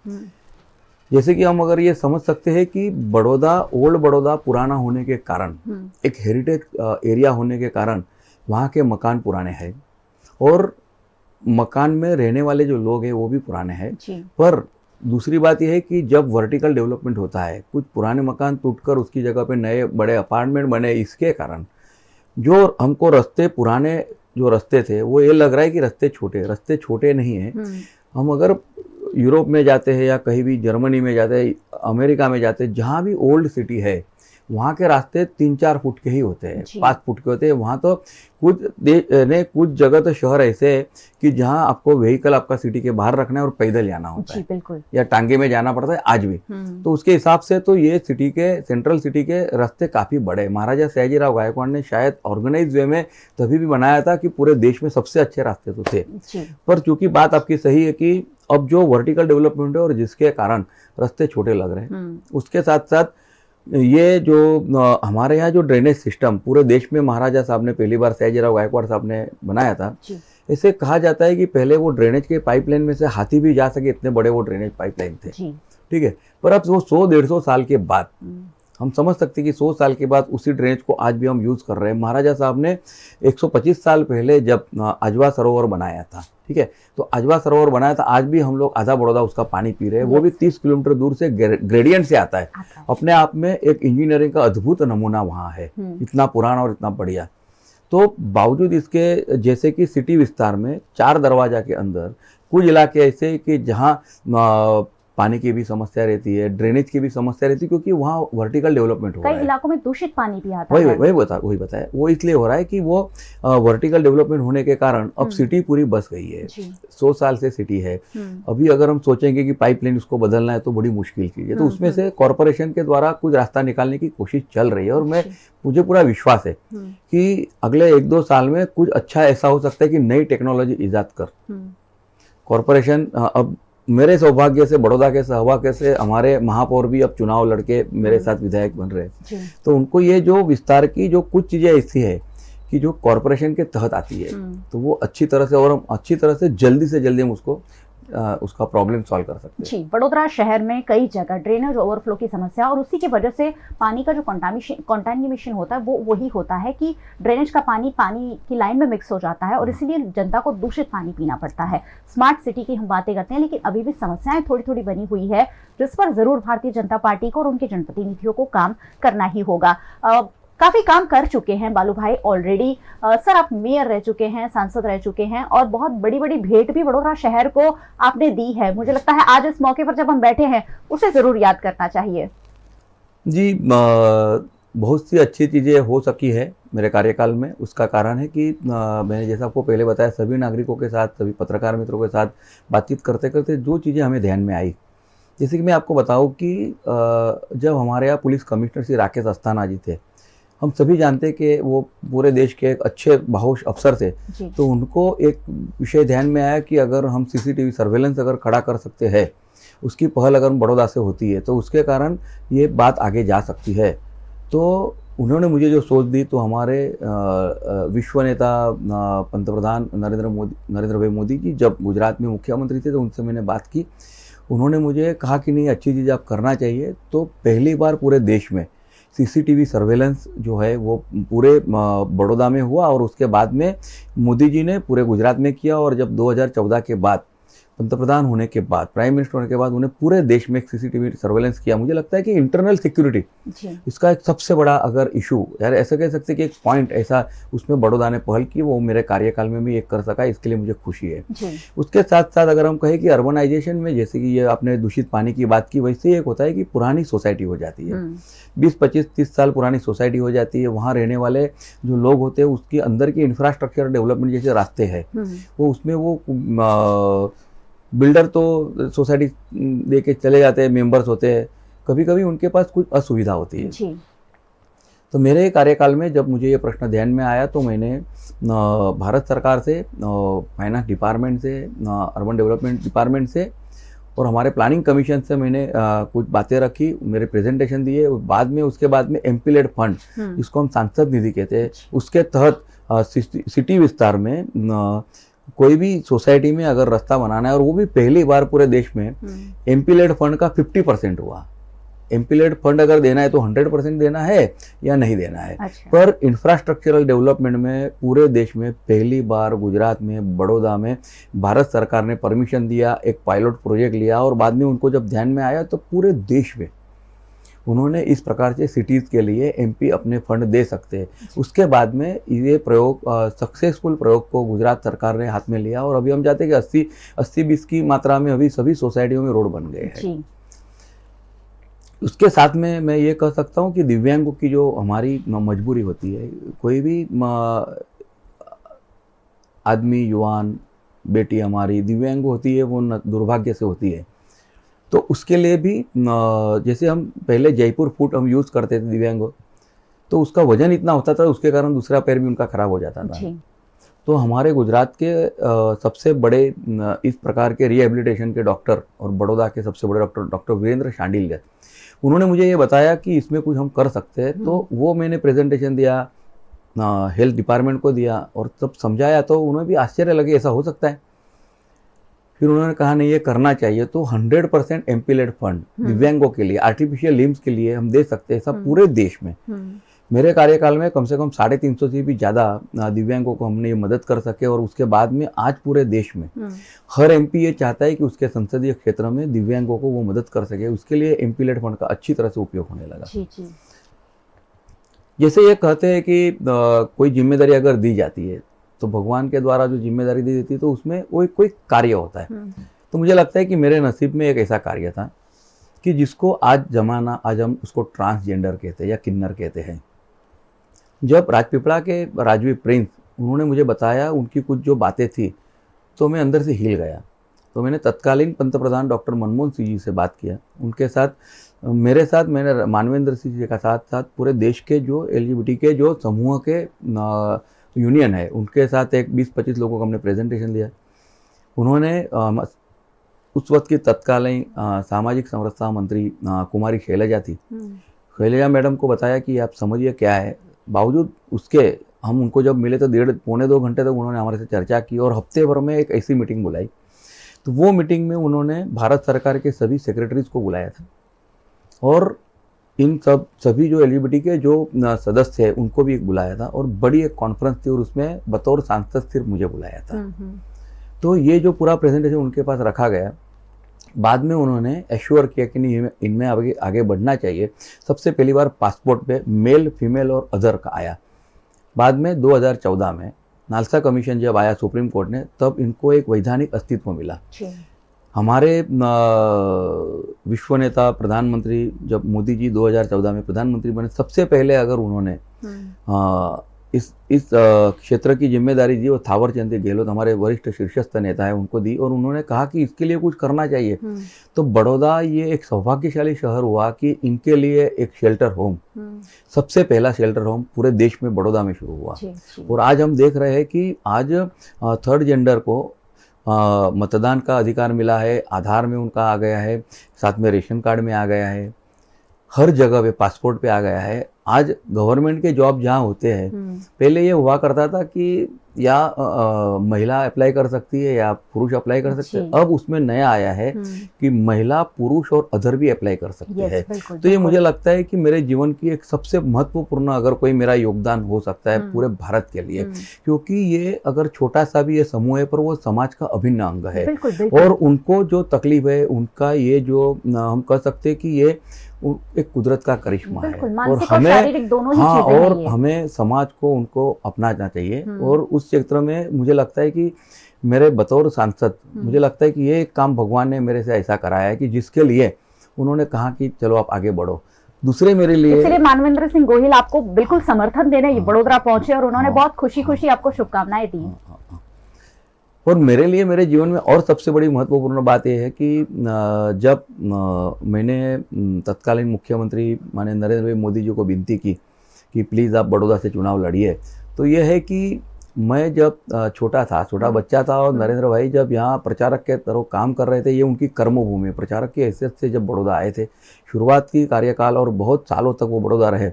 जैसे कि हम अगर ये समझ सकते हैं कि बड़ौदा, ओल्ड बड़ौदा पुराना होने के कारण, एक हेरिटेज एरिया होने के कारण वहाँ के मकान पुराने हैं और मकान में रहने वाले जो लोग हैं वो भी पुराने हैं। पर दूसरी बात यह है कि जब वर्टिकल डेवलपमेंट होता है, कुछ पुराने मकान टूटकर उसकी जगह पे नए बड़े अपार्टमेंट बने, इसके कारण जो हमको रास्ते, पुराने जो रास्ते थे वो ये लग रहा है कि रास्ते छोटे नहीं हैं। हम अगर यूरोप में जाते हैं या कहीं भी जर्मनी में जाते हैं, अमेरिका में जाते हैं, जहाँ भी ओल्ड सिटी है वहाँ के रास्ते 3-4 फुट के ही होते हैं, 5 फुट के होते हैं। वहाँ तो कुछ जगह तो शहर ऐसे है कि जहाँ आपको व्हीकल आपका सिटी के बाहर रखना है और पैदल जाना होता है, बिल्कुल, या टांगे में जाना पड़ता है आज भी। तो उसके हिसाब से तो ये सिटी के, सेंट्रल सिटी के रास्ते काफ़ी बड़े। महाराजा सयाजीराव गायकवाड़ ने शायद ऑर्गेनाइज वे में तभी भी बनाया था कि पूरे देश में सबसे अच्छे रास्ते तो थे। पर चूंकि बात आपकी सही है कि अब जो वर्टिकल डेवलपमेंट है और जिसके कारण रास्ते छोटे लग रहे हैं, उसके साथ साथ ये जो हमारे यहाँ जो ड्रेनेज सिस्टम पूरे देश में महाराजा साहब ने पहली बार सयाजीराव गायकवाड़ साहब ने बनाया था। ऐसे कहा जाता है कि पहले वो ड्रेनेज के पाइपलाइन में से हाथी भी जा सके, इतने बड़े वो ड्रेनेज पाइपलाइन थे, ठीक है। पर अब वो 100-150 साल के बाद हम समझ सकते हैं कि 100 साल के बाद उसी ड्रेनेज को आज भी हम यूज़ कर रहे हैं। महाराजा साहब ने 125 साल पहले जब अजवा सरोवर बनाया था, ठीक है, तो अजवा सरोवर बनाया था, आज भी हम लोग आधा बड़ौदा उसका पानी पी रहे हैं, वो भी 30 किलोमीटर दूर से ग्रेडियंट से आता है। अपने आप में एक इंजीनियरिंग का अद्भुत नमूना वहाँ है, इतना पुराना और इतना बढ़िया। तो बावजूद इसके जैसे कि सिटी विस्तार में 4 दरवाजा के अंदर कुछ इलाके ऐसे कि जहाँ पानी की भी समस्या रहती है, ड्रेनेज की भी समस्या रहती है, क्योंकि वहाँ वर्टिकल डेवलपमेंट हो रहा है। कई इलाकों में दूषित पानी भी आता है। वही बताया, वो इसलिए हो रहा है कि वो वर्टिकल डेवलपमेंट होने के कारण अब सिटी पूरी बस गई है। 100 साल से सिटी है। अभी अगर हम सोचेंगे कि पाइपलाइन उसको बदलना है तो बड़ी मुश्किल चीज़ है। तो उसमें से कॉरपोरेशन के द्वारा कुछ रास्ता निकालने की कोशिश चल रही है, और मुझे पूरा विश्वास है कि अगले 1-2 साल में कुछ अच्छा ऐसा हो सकता है कि नई टेक्नोलॉजी ईजाद कर कॉरपोरेशन। अब मेरे सौभाग्य से, बड़ौदा के सौभाग्य से, हमारे महापौर भी अब चुनाव लड़के मेरे साथ विधायक बन रहे हैं, तो उनको ये जो विस्तार की जो कुछ चीज़ें ऐसी है कि जो कॉरपोरेशन के तहत आती है, तो वो अच्छी तरह से, और हम अच्छी तरह से जल्दी हम उसका प्रॉब्लम सॉल्व कर सकते हैं। जी, वडोदरा शहर में कई जगह ड्रेनेज ओवरफ्लो की समस्या, और उसी की वजह से पानी का जो कंटामिनेशन होता है वो वही होता है कि ड्रेनेज का पानी की लाइन में मिक्स हो जाता है, और इसीलिए जनता को दूषित पानी पीना पड़ता है। स्मार्ट सिटी की हम बातें करते हैं, लेकिन अभी भी समस्याएं थोड़ी बनी हुई है, जिस पर जरूर भारतीय जनता पार्टी को और उनके जनप्रतिनिधियों को काम करना ही होगा। काफी काम कर चुके हैं बालू भाई ऑलरेडी। सर, आप मेयर रह चुके हैं, सांसद रह चुके हैं, और बहुत बड़ी भेंट भी वडोदरा शहर को आपने दी है। मुझे लगता है आज इस मौके पर जब हम बैठे हैं उसे जरूर याद करना चाहिए। जी, बहुत सी अच्छी चीज़ें हो सकी है मेरे कार्यकाल में। उसका कारण है कि मैंने जैसा आपको पहले बताया, सभी नागरिकों के साथ, सभी पत्रकार मित्रों के साथ बातचीत करते करते जो चीज़ें हमें ध्यान में आई, जैसे कि मैं आपको बताऊं कि जब हमारे यहाँ पुलिस कमिश्नर श्री राकेश अस्थाना जी थे, हम सभी जानते कि वो पूरे देश के एक अच्छे बाहुश अफसर थे, तो उनको एक विषय ध्यान में आया कि अगर हम CCTV सर्वेलेंस अगर खड़ा कर सकते हैं, उसकी पहल अगर बड़ौदा से होती है तो उसके कारण ये बात आगे जा सकती है। तो उन्होंने मुझे जो सोच दी, तो हमारे विश्व नेता पंतप्रधान नरेंद्र भाई मोदी जी जब गुजरात में मुख्यमंत्री थे, तो उनसे मैंने बात की। उन्होंने मुझे कहा कि नहीं, अच्छी चीज़ आप करना चाहिए। तो पहली बार पूरे देश में CCTV सर्वेलेंस जो है वो पूरे बड़ौदा में हुआ, और उसके बाद में मोदी जी ने पूरे गुजरात में किया। और जब 2014 के बाद पंतप्रधान होने के बाद, प्राइम मिनिस्टर होने के बाद, उन्हें पूरे देश में CCTV सर्वेलेंस किया। मुझे लगता है कि इंटरनल सिक्योरिटी इसका एक सबसे बड़ा अगर इशू, यार ऐसा कह सकते हैं कि एक पॉइंट ऐसा उसमें बड़ौदा ने पहल की, वो मेरे कार्यकाल में भी एक कर सका, इसके लिए मुझे खुशी है। उसके साथ साथ अगर हम कहें कि अर्बनाइजेशन में, जैसे कि ये आपने दूषित पानी की बात की, वैसे ही एक होता है कि पुरानी सोसाइटी हो जाती है, 20, 25, 30 साल पुरानी सोसाइटी हो जाती है। वहाँ रहने वाले जो लोग होते हैं, उसके अंदर की इंफ्रास्ट्रक्चर डेवलपमेंट जैसे रास्ते हैं, वो उसमें वो बिल्डर तो सोसाइटी दे के चले जाते हैं, मेंबर्स होते हैं, कभी कभी उनके पास कुछ असुविधा होती है। तो मेरे कार्यकाल में जब मुझे ये प्रश्न ध्यान में आया, तो मैंने भारत सरकार से, फाइनेंस डिपार्टमेंट से, अर्बन डेवलपमेंट डिपार्टमेंट से और हमारे प्लानिंग कमीशन से मैंने कुछ बातें रखी, मेरे प्रेजेंटेशन दिए। बाद में उसके बाद में MP-लेड फंड, जिसको हम सांसद निधि कहते हैं, उसके तहत सिटी विस्तार में कोई भी सोसाइटी में अगर रास्ता बनाना है, और वो भी पहली बार पूरे देश में MP-लेड फंड का 50% हुआ। MP-लेड फंड अगर देना है तो 100% देना है या नहीं देना है। पर इंफ्रास्ट्रक्चरल डेवलपमेंट में पूरे देश में पहली बार गुजरात में, बड़ौदा में भारत सरकार ने परमिशन दिया, एक पायलट प्रोजेक्ट लिया, और बाद में उनको जब ध्यान में आया तो पूरे देश में उन्होंने इस प्रकार से सिटीज़ के लिए MP अपने फंड दे सकते हैं। उसके बाद में ये प्रयोग, सक्सेसफुल प्रयोग को गुजरात सरकार ने हाथ में लिया, और अभी हम चाहते हैं कि 80-20 की मात्रा में अभी सभी सोसाइटियों में रोड बन गए हैं। उसके साथ में मैं ये कह सकता हूँ कि दिव्यांगों की जो हमारी मजबूरी होती है, कोई भी आदमी, युवान, बेटी हमारी दिव्यांग होती है, वो दुर्भाग्य से होती है, तो उसके लिए भी जैसे हम पहले जयपुर फुट हम यूज़ करते थे दिव्यांग, तो उसका वजन इतना होता था, उसके कारण दूसरा पैर भी उनका खराब हो जाता था। तो हमारे गुजरात के सबसे बड़े इस प्रकार के रिहेबिलिटेशन के डॉक्टर और बड़ौदा के सबसे बड़े डॉक्टर वीरेंद्र शांडिल, उन्होंने मुझे ये बताया कि इसमें कुछ हम कर सकते हैं। तो वो मैंने प्रेजेंटेशन दिया, हेल्थ डिपार्टमेंट को दिया, और तब समझाया तो उन्हें भी आश्चर्य लगे, ऐसा हो सकता है। फिर उन्होंने कहा नहीं ये करना चाहिए, तो 100% एमपी लेड फंड दिव्यांगों के लिए, आर्टिफिशियल लिम्स के लिए हम दे सकते हैं सब पूरे देश में। मेरे कार्यकाल में कम से कम 350 से भी ज़्यादा दिव्यांगों को हमने ये मदद कर सके, और उसके बाद में आज पूरे देश में हर एमपी ये चाहता है कि उसके संसदीय क्षेत्र में दिव्यांगों को वो मदद कर सके, उसके लिए एमपी लेड फंड का अच्छी तरह से उपयोग होने लगा। जी जी। जैसे ये कहते हैं कि कोई जिम्मेदारी अगर दी जाती है तो भगवान के द्वारा जो जिम्मेदारी दी जाती है तो उसमें वो कोई कार्य होता है। तो मुझे लगता है कि मेरे नसीब में एक ऐसा कार्य था कि जिसको आज हम उसको ट्रांसजेंडर कहते हैं या किन्नर कहते हैं। जब राजपीपला के राजवी प्रिंस उन्होंने मुझे बताया उनकी कुछ जो बातें थी, तो मैं अंदर से हिल गया। तो मैंने तत्कालीन पंतप्रधान डॉक्टर मनमोहन सिंह जी से बात किया, उनके साथ मेरे साथ मैंने मानवेंद्र सिंह जी का साथ पूरे देश के जो LGBT के जो समूह के यूनियन है उनके साथ एक 20-25 लोगों को हमने प्रेजेंटेशन दिया। उन्होंने उस वक्त की तत्कालीन सामाजिक संरचना मंत्री कुमारी शैलजा थी, शैलजा मैडम को बताया कि आप समझिए क्या है। बावजूद उसके हम उनको जब मिले तो 1.5-2 घंटे तक उन्होंने हमारे से चर्चा की और हफ्ते भर में एक ऐसी मीटिंग बुलाई। तो वो मीटिंग में उन्होंने भारत सरकार के सभी सेक्रेटरीज को बुलाया था और इन सभी जो LGBT के जो सदस्य हैं उनको भी बुलाया था और बड़ी एक कॉन्फ्रेंस थी और उसमें बतौर सांसद सिर्फ मुझे बुलाया था। तो ये जो पूरा प्रेजेंटेशन उनके पास रखा गया, बाद में उन्होंने एश्योर किया कि नहीं इनमें आगे बढ़ना चाहिए। सबसे पहली बार पासपोर्ट पे मेल, फीमेल और अदर का आया। बाद में 2014 में नालसा कमीशन जब आया सुप्रीम कोर्ट ने, तब इनको एक वैधानिक अस्तित्व मिला। हमारे विश्व नेता प्रधानमंत्री जब मोदी जी 2014 में प्रधानमंत्री बने, सबसे पहले अगर उन्होंने इस क्षेत्र की जिम्मेदारी दी वो थावरचंद गहलोत हमारे वरिष्ठ शीर्षस्थ नेता है उनको दी और उन्होंने कहा कि इसके लिए कुछ करना चाहिए। तो बड़ौदा ये एक सौभाग्यशाली शहर हुआ कि इनके लिए एक शेल्टर होम, सबसे पहला शेल्टर होम पूरे देश में बड़ौदा में शुरू हुआ। और आज हम देख रहे हैं कि आज थर्ड जेंडर को मतदान का अधिकार मिला है, आधार में उनका आ गया है, साथ में रेशन कार्ड में आ गया है, हर जगह पे पासपोर्ट पे आ गया है। आज गवर्नमेंट के जॉब जहाँ होते हैं, पहले ये हुआ करता था कि या महिला अप्लाई कर सकती है या पुरुष अप्लाई कर सकते हैं। अब उसमें नया आया है कि महिला, पुरुष और अदर भी अप्लाई कर सकते हैं। तो ये मुझे लगता है कि मेरे जीवन की एक सबसे महत्वपूर्ण अगर कोई मेरा योगदान हो सकता है पूरे भारत के लिए, क्योंकि ये अगर छोटा सा भी ये समूह है पर वो समाज का अभिन्न अंग है। और उनको जो तकलीफ है उनका ये जो हम कह सकते हैं कि ये एक कुदरत का करिश्मा है और हमें हमें समाज को उनको अपनाना चाहिए। और उस क्षेत्र में मुझे लगता है कि मेरे बतौर सांसद मुझे लगता है कि ये एक काम भगवान ने मेरे से ऐसा कराया है कि जिसके लिए उन्होंने कहा कि चलो आप आगे बढ़ो। दूसरे मेरे लिए इसलिए मानवेंद्र सिंह गोहिल आपको बिल्कुल समर्थन देने बड़ोदरा पहुंचे और उन्होंने बहुत खुशी खुशी आपको शुभकामनाएं दी। और मेरे लिए मेरे जीवन में और सबसे बड़ी महत्वपूर्ण बात यह है कि जब मैंने तत्कालीन मुख्यमंत्री माननीय नरेंद्र भाई मोदी जी को विनती की कि प्लीज़ आप बड़ौदा से चुनाव लड़िए, तो यह है कि मैं जब छोटा बच्चा था और नरेंद्र भाई जब यहाँ प्रचारक के तरह काम कर रहे थे, ये उनकी कर्मभूमि, प्रचारक की हैसियत से जब बड़ौदा आए थे, शुरुआत की कार्यकाल और बहुत सालों तक वो बड़ौदा रहे,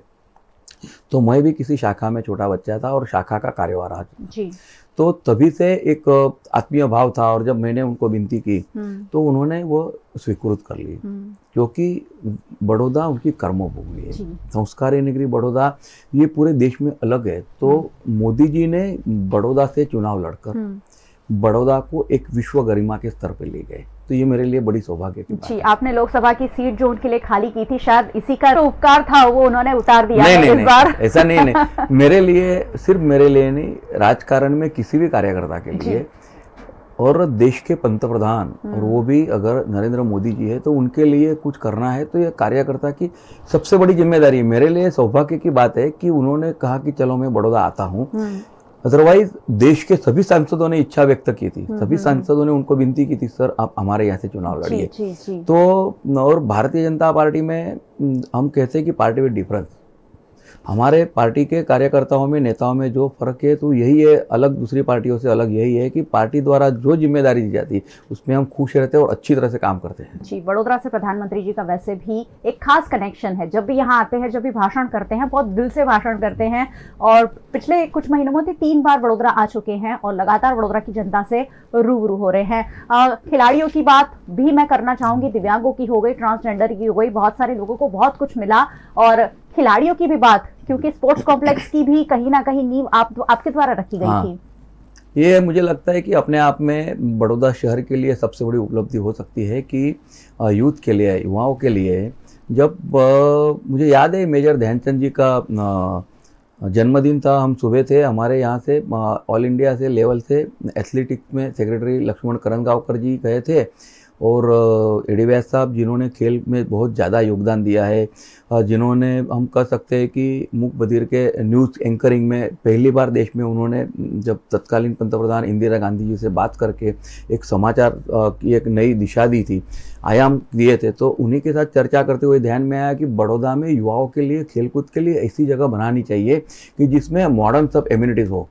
तो मैं भी किसी शाखा में छोटा बच्चा था और शाखा का कार्यवाह रहा। तो तभी से एक आत्मीय भाव था और जब मैंने उनको विनती की तो उन्होंने वो स्वीकृत कर ली, क्योंकि बड़ौदा उनकी कर्मभूमि है, संस्कारी नगरी बड़ौदा ये पूरे देश में अलग है। तो मोदी जी ने बड़ौदा से चुनाव लड़कर बड़ौदा को एक विश्व गरिमा के स्तर पर ले गए, तो ये मेरे लिए बड़ी सौभाग्य की बात है। आपने लोकसभा की सीट जो उनके लिए खाली की थी, शायद इसी का उपकार था, वो उन्होंने उतार दिया। नहीं, बार ऐसा नहीं मेरे लिए, सिर्फ मेरे लिए नहीं, राजकारण में किसी भी कार्यकर्ता के लिए और देश के पंतप्रधान और वो भी अगर नरेंद्र मोदी जी है तो उनके लिए कुछ करना है तो ये कार्यकर्ता की सबसे बड़ी जिम्मेदारी है। मेरे लिए सौभाग्य की बात है कि उन्होंने कहा कि चलो मैं बड़ौदा आता हूँ। अदरवाइज देश के सभी सांसदों ने इच्छा व्यक्त की थी, सभी सांसदों ने उनको विनती की थी सर आप हमारे यहाँ से चुनाव लड़िए। तो और भारतीय जनता पार्टी में हम कहते हैं कि पार्टी विद डिफरेंस, हमारे पार्टी के कार्यकर्ताओं में, नेताओं में जो फ़र्क है तो यही है, अलग दूसरी पार्टियों से अलग यही है कि पार्टी द्वारा जो जिम्मेदारी दी जाती है उसमें हम खुश रहते हैं और अच्छी तरह से काम करते हैं। जी, बड़ोदरा से प्रधानमंत्री जी का वैसे भी एक खास कनेक्शन है। जब भी यहाँ आते हैं, जब भी भाषण करते हैं, बहुत दिल से भाषण करते हैं और पिछले कुछ महीनों में 3 बार बड़ोदरा आ चुके हैं और लगातार बड़ोदरा की जनता से रूबरू हो रहे हैं। खिलाड़ियों की बात भी मैं करना चाहूंगी, दिव्यांगों की हो गई, ट्रांसजेंडर की हो गई, बहुत सारे लोगों को बहुत कुछ मिला। और खिलाड़ियों की भी बात, क्योंकि स्पोर्ट्स कॉम्प्लेक्स की भी कहीं ना कहीं नींव आपके द्वारा रखी गई थी। ये मुझे लगता है कि अपने आप में बड़ौदा शहर के लिए सबसे बड़ी उपलब्धि हो सकती है कि यूथ के लिए, युवाओं के लिए, जब मुझे याद है मेजर ध्यानचंद जी का जन्मदिन था, हम सुबह थे, हमारे यहाँ से ऑल इंडिया से लेवल से एथलेटिक्स में सेक्रेटरी लक्ष्मण करंगावकर जी गए थे और एडी व्यास साहब जिन्होंने खेल में बहुत ज़्यादा योगदान दिया है, जिन्होंने हम कह सकते हैं कि मूक बधिर के न्यूज़ एंकरिंग में पहली बार देश में उन्होंने जब तत्कालीन पंतप्रधान इंदिरा गांधी जी से बात करके एक समाचार की एक नई दिशा दी थी, आयाम दिए थे, तो उन्हीं के साथ चर्चा करते हुए ध्यान में आया कि बड़ौदा में युवाओं के लिए, खेलकूद के लिए ऐसी जगह बनानी चाहिए कि जिसमें मॉडर्न सब एम्यूनिटीज़ हो।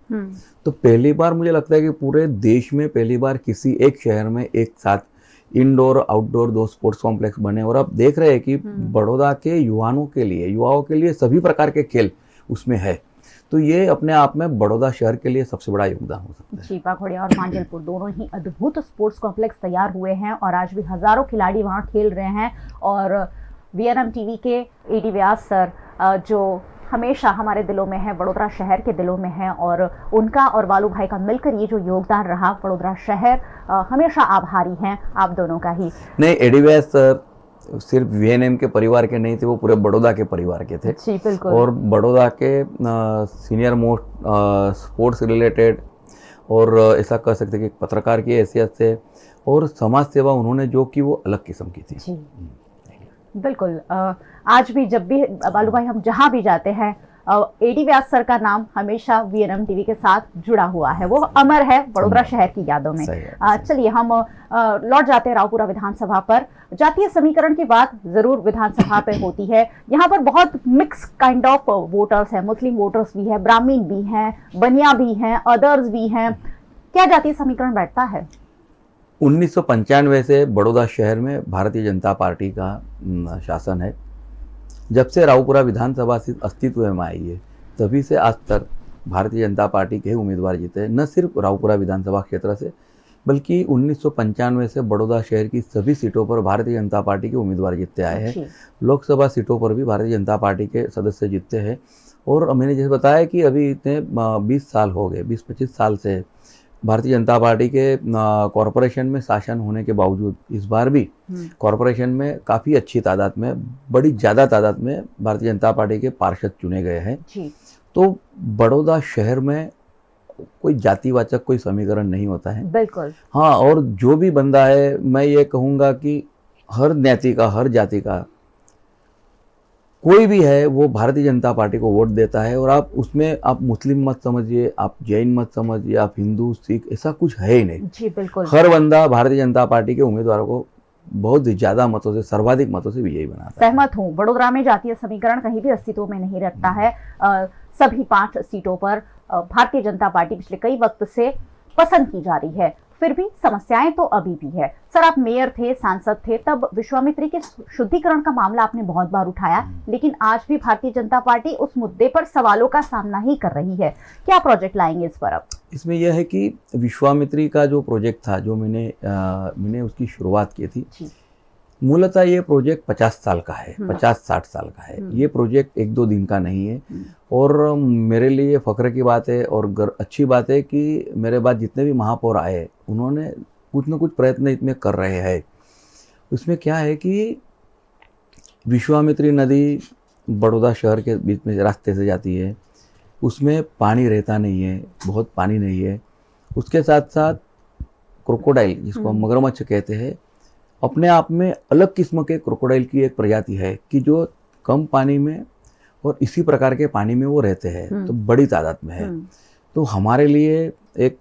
तो पहली बार मुझे लगता है कि पूरे देश में पहली बार किसी एक शहर में एक साथ इंडोर आउटडोर 2 स्पोर्ट्स कॉम्प्लेक्स बने और अब देख रहे हैं कि बड़ौदा के युवाओं के लिए सभी प्रकार के खेल उसमें है। तो ये अपने आप में बड़ौदा शहर के लिए सबसे बड़ा योगदान हो सकता है। चीपा घोड़िया और मांजलपुर दोनों ही अद्भुत स्पोर्ट्स कॉम्प्लेक्स तैयार हुए हैं और आज भी हजारों खिलाड़ी वहां खेल रहे हैं। और वीएनएम टीवी के एडी व्यास सर जो हमेशा हमारे दिलों में है, बड़ोदरा शहर के दिलों में है, और उनका और वालू भाई का मिलकर ये जो योगदान रहा, बड़ोदरा शहर हमेशा आभारी हैं आप दोनों का ही। नहीं, एडी व्यास सर सिर्फ वीएनएम के परिवार के नहीं थे, वो पूरे बड़ौदा के परिवार के थे। जी बिल्कुल। और बड़ौदा के सीनियर मोस्ट स्पोर्ट्स रिलेटेड और ऐसा कह सकते कि पत्रकार की हैसियत से और समाज सेवा उन्होंने जो की वो अलग किस्म की थी। जी बिल्कुल। आज भी जब भी बालू भाई हम जहाँ भी जाते हैं, एडी व्यास सर का नाम हमेशा वीएनएम टीवी के साथ जुड़ा हुआ है, वो अमर है बड़ोदरा शहर की यादों में। चलिए हम लौट जाते हैं रावपुरा विधानसभा पर। जातीय समीकरण की बात जरूर विधानसभा पे होती है। यहाँ पर बहुत मिक्स काइंड ऑफ वोटर्स है, मुस्लिम वोटर्स भी है, ब्राह्मण भी हैं, बनिया भी हैं, अदर्स भी हैं। क्या जातीय समीकरण बैठता है? 1995 से बड़ौदा शहर में भारतीय जनता पार्टी का शासन है। जब से रावपुरा विधानसभा अस्तित्व में आई है तभी से आज तक भारतीय जनता पार्टी के उम्मीदवार जीते, न सिर्फ रावपुरा विधानसभा क्षेत्र से बल्कि 1995 से बड़ौदा शहर की सभी सीटों पर भारतीय जनता पार्टी के उम्मीदवार जीतते आए हैं। लोकसभा सीटों पर भी भारतीय जनता पार्टी के सदस्य जीतते हैं। और मैंने जैसे बताया कि अभी इतने 20 साल हो गए, 20-25 साल से भारतीय जनता पार्टी के कॉरपोरेशन में शासन होने के बावजूद इस बार भी कॉरपोरेशन में काफ़ी अच्छी तादाद में, बड़ी ज़्यादा तादाद में भारतीय जनता पार्टी के पार्षद चुने गए हैं। तो बड़ौदा शहर में कोई जातिवाचक कोई समीकरण नहीं होता है। बिल्कुल। हाँ, और जो भी बंदा है, मैं ये कहूँगा कि हर ज्ञाति का, हर जाति का कोई भी है, वो भारतीय जनता पार्टी को वोट देता है। और आप उसमें आप मुस्लिम मत समझिए, आप जैन मत समझिए, आप हिंदू, सिख, ऐसा कुछ है ही नहीं। जी बिल्कुल। हर बंदा भारतीय जनता पार्टी के उम्मीदवारों को बहुत ज़्यादा मतों से, सर्वाधिक मतों से विजयी बनाता है। सहमत हूँ। बड़ोदरा में जातीय समीकरण कहीं भी अस्तित्व में नहीं रखता है। सभी 5 सीटों पर भारतीय जनता पार्टी पिछले कई वक्त से पसंद की जा रही है। फिर भी समस्याएं तो अभी भी है। सर, आप मेयर थे, सांसद थे, तब विश्वामित्री के शुद्धिकरण का मामला आपने बहुत बार उठाया, लेकिन आज भी भारतीय जनता पार्टी उस मुद्दे पर सवालों का सामना ही कर रही है। क्या प्रोजेक्ट लाएंगे इस पर अब? इसमें यह है कि विश्वामित्री का जो प्रोजेक्ट था, जो मैंने उसकी शुरुआत की थी, मूलतः ये प्रोजेक्ट 50 साल का है, 50-60 साल का है। ये प्रोजेक्ट 1-2 दिन का नहीं है। और मेरे लिए फ़ख्र की बात है और अच्छी बात है कि मेरे बाद जितने भी महापौर आए, उन्होंने कुछ न कुछ प्रयत्न इसमें कर रहे हैं। उसमें क्या है कि विश्वामित्री नदी बड़ौदा शहर के बीच में रास्ते से जाती है, उसमें पानी रहता नहीं है, बहुत पानी नहीं है। उसके साथ साथ क्रोकोडाइल, जिसको हम मगरमच्छ कहते हैं, अपने आप में अलग किस्म के क्रोकोडाइल की एक प्रजाति है कि जो कम पानी में और इसी प्रकार के पानी में वो रहते हैं, तो बड़ी तादाद में है। तो हमारे लिए एक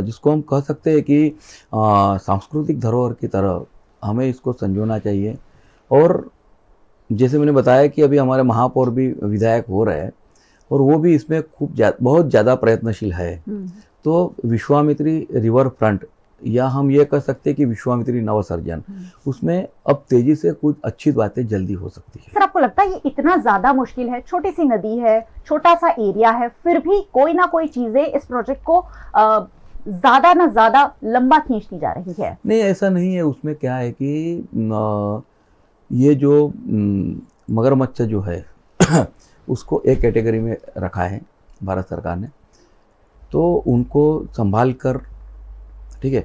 जिसको हम कह सकते हैं कि सांस्कृतिक धरोहर की तरह हमें इसको संजोना चाहिए। और जैसे मैंने बताया कि अभी हमारे महापौर भी विधायक हो रहे हैं और वो भी इसमें बहुत ज़्यादा प्रयत्नशील है। तो विश्वामित्री रिवर फ्रंट, या हम ये कह सकते हैं कि विश्वामित्री नवसर्जन, उसमें अब तेजी से कुछ अच्छी बातें जल्दी हो सकती है। सर, आपको लगता है ये इतना ज्यादा मुश्किल है? छोटी सी नदी है, छोटा सा एरिया है, फिर भी कोई ना कोई चीजें इस प्रोजेक्ट को ज्यादा ना ज्यादा लंबा खींचती जा रही है। नहीं, ऐसा नहीं है। उसमें क्या है कि ये जो मगरमच्छ जो है उसको एक कैटेगरी में रखा है भारत सरकार ने, तो उनको संभाल कर, ठीक है,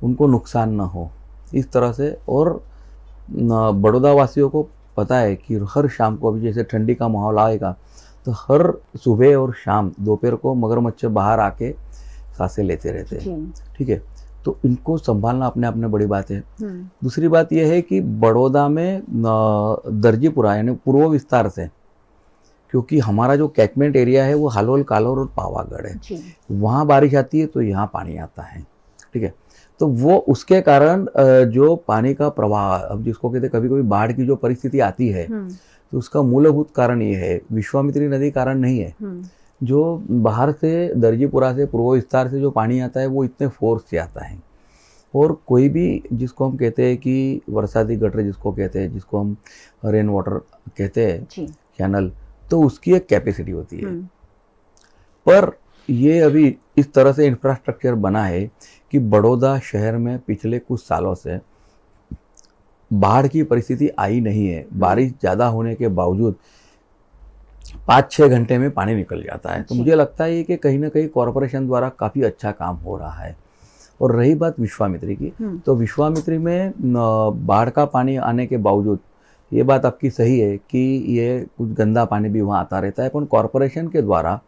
उनको नुकसान ना हो इस तरह से। और बड़ौदा वासियों को पता है कि हर शाम को, अभी जैसे ठंडी का माहौल आएगा तो हर सुबह और शाम दोपहर को मगरमच्छ बाहर आके सांसें लेते रहते हैं, ठीक है। तो इनको संभालना अपने आप में बड़ी बात है। दूसरी बात यह है कि बड़ौदा में दर्जीपुरा यानी पूर्व विस्तार से, क्योंकि हमारा जो कैचमेंट एरिया है वो हालोल, कालोर और पावागढ़ है, वहाँ बारिश आती है तो यहाँ पानी आता है, ठीक है। तो वो उसके कारण जो पानी का प्रवाह, अब जिसको कहते हैं कभी कभी बाढ़ की जो परिस्थिति आती है, तो उसका मूलभूत कारण ये है, विश्वामित्री नदी कारण नहीं है। जो बाहर से दर्जीपुरा से पूर्व विस्तार से जो पानी आता है वो इतने फोर्स से आता है। और कोई भी, जिसको हम कहते हैं कि बरसाती गटर जिसको कहते हैं, जिसको हम रेन वाटर कहते हैं, कैनल, तो उसकी एक कैपेसिटी होती है। पर ये अभी इस तरह से इंफ्रास्ट्रक्चर बना है कि बड़ौदा शहर में पिछले कुछ सालों से बाढ़ की परिस्थिति आई नहीं है। बारिश ज़्यादा होने के बावजूद 5-6 घंटे में पानी निकल जाता है। तो मुझे लगता है कि कहीं ना कहीं कॉरपोरेशन द्वारा काफ़ी अच्छा काम हो रहा है। और रही बात विश्वामित्री की, तो विश्वामित्री में बाढ़ का पानी आने के बावजूद ये बात आपकी सही है कि ये कुछ गंदा पानी भी वहाँ आता रहता है। पर कॉरपोरेशन के द्वारा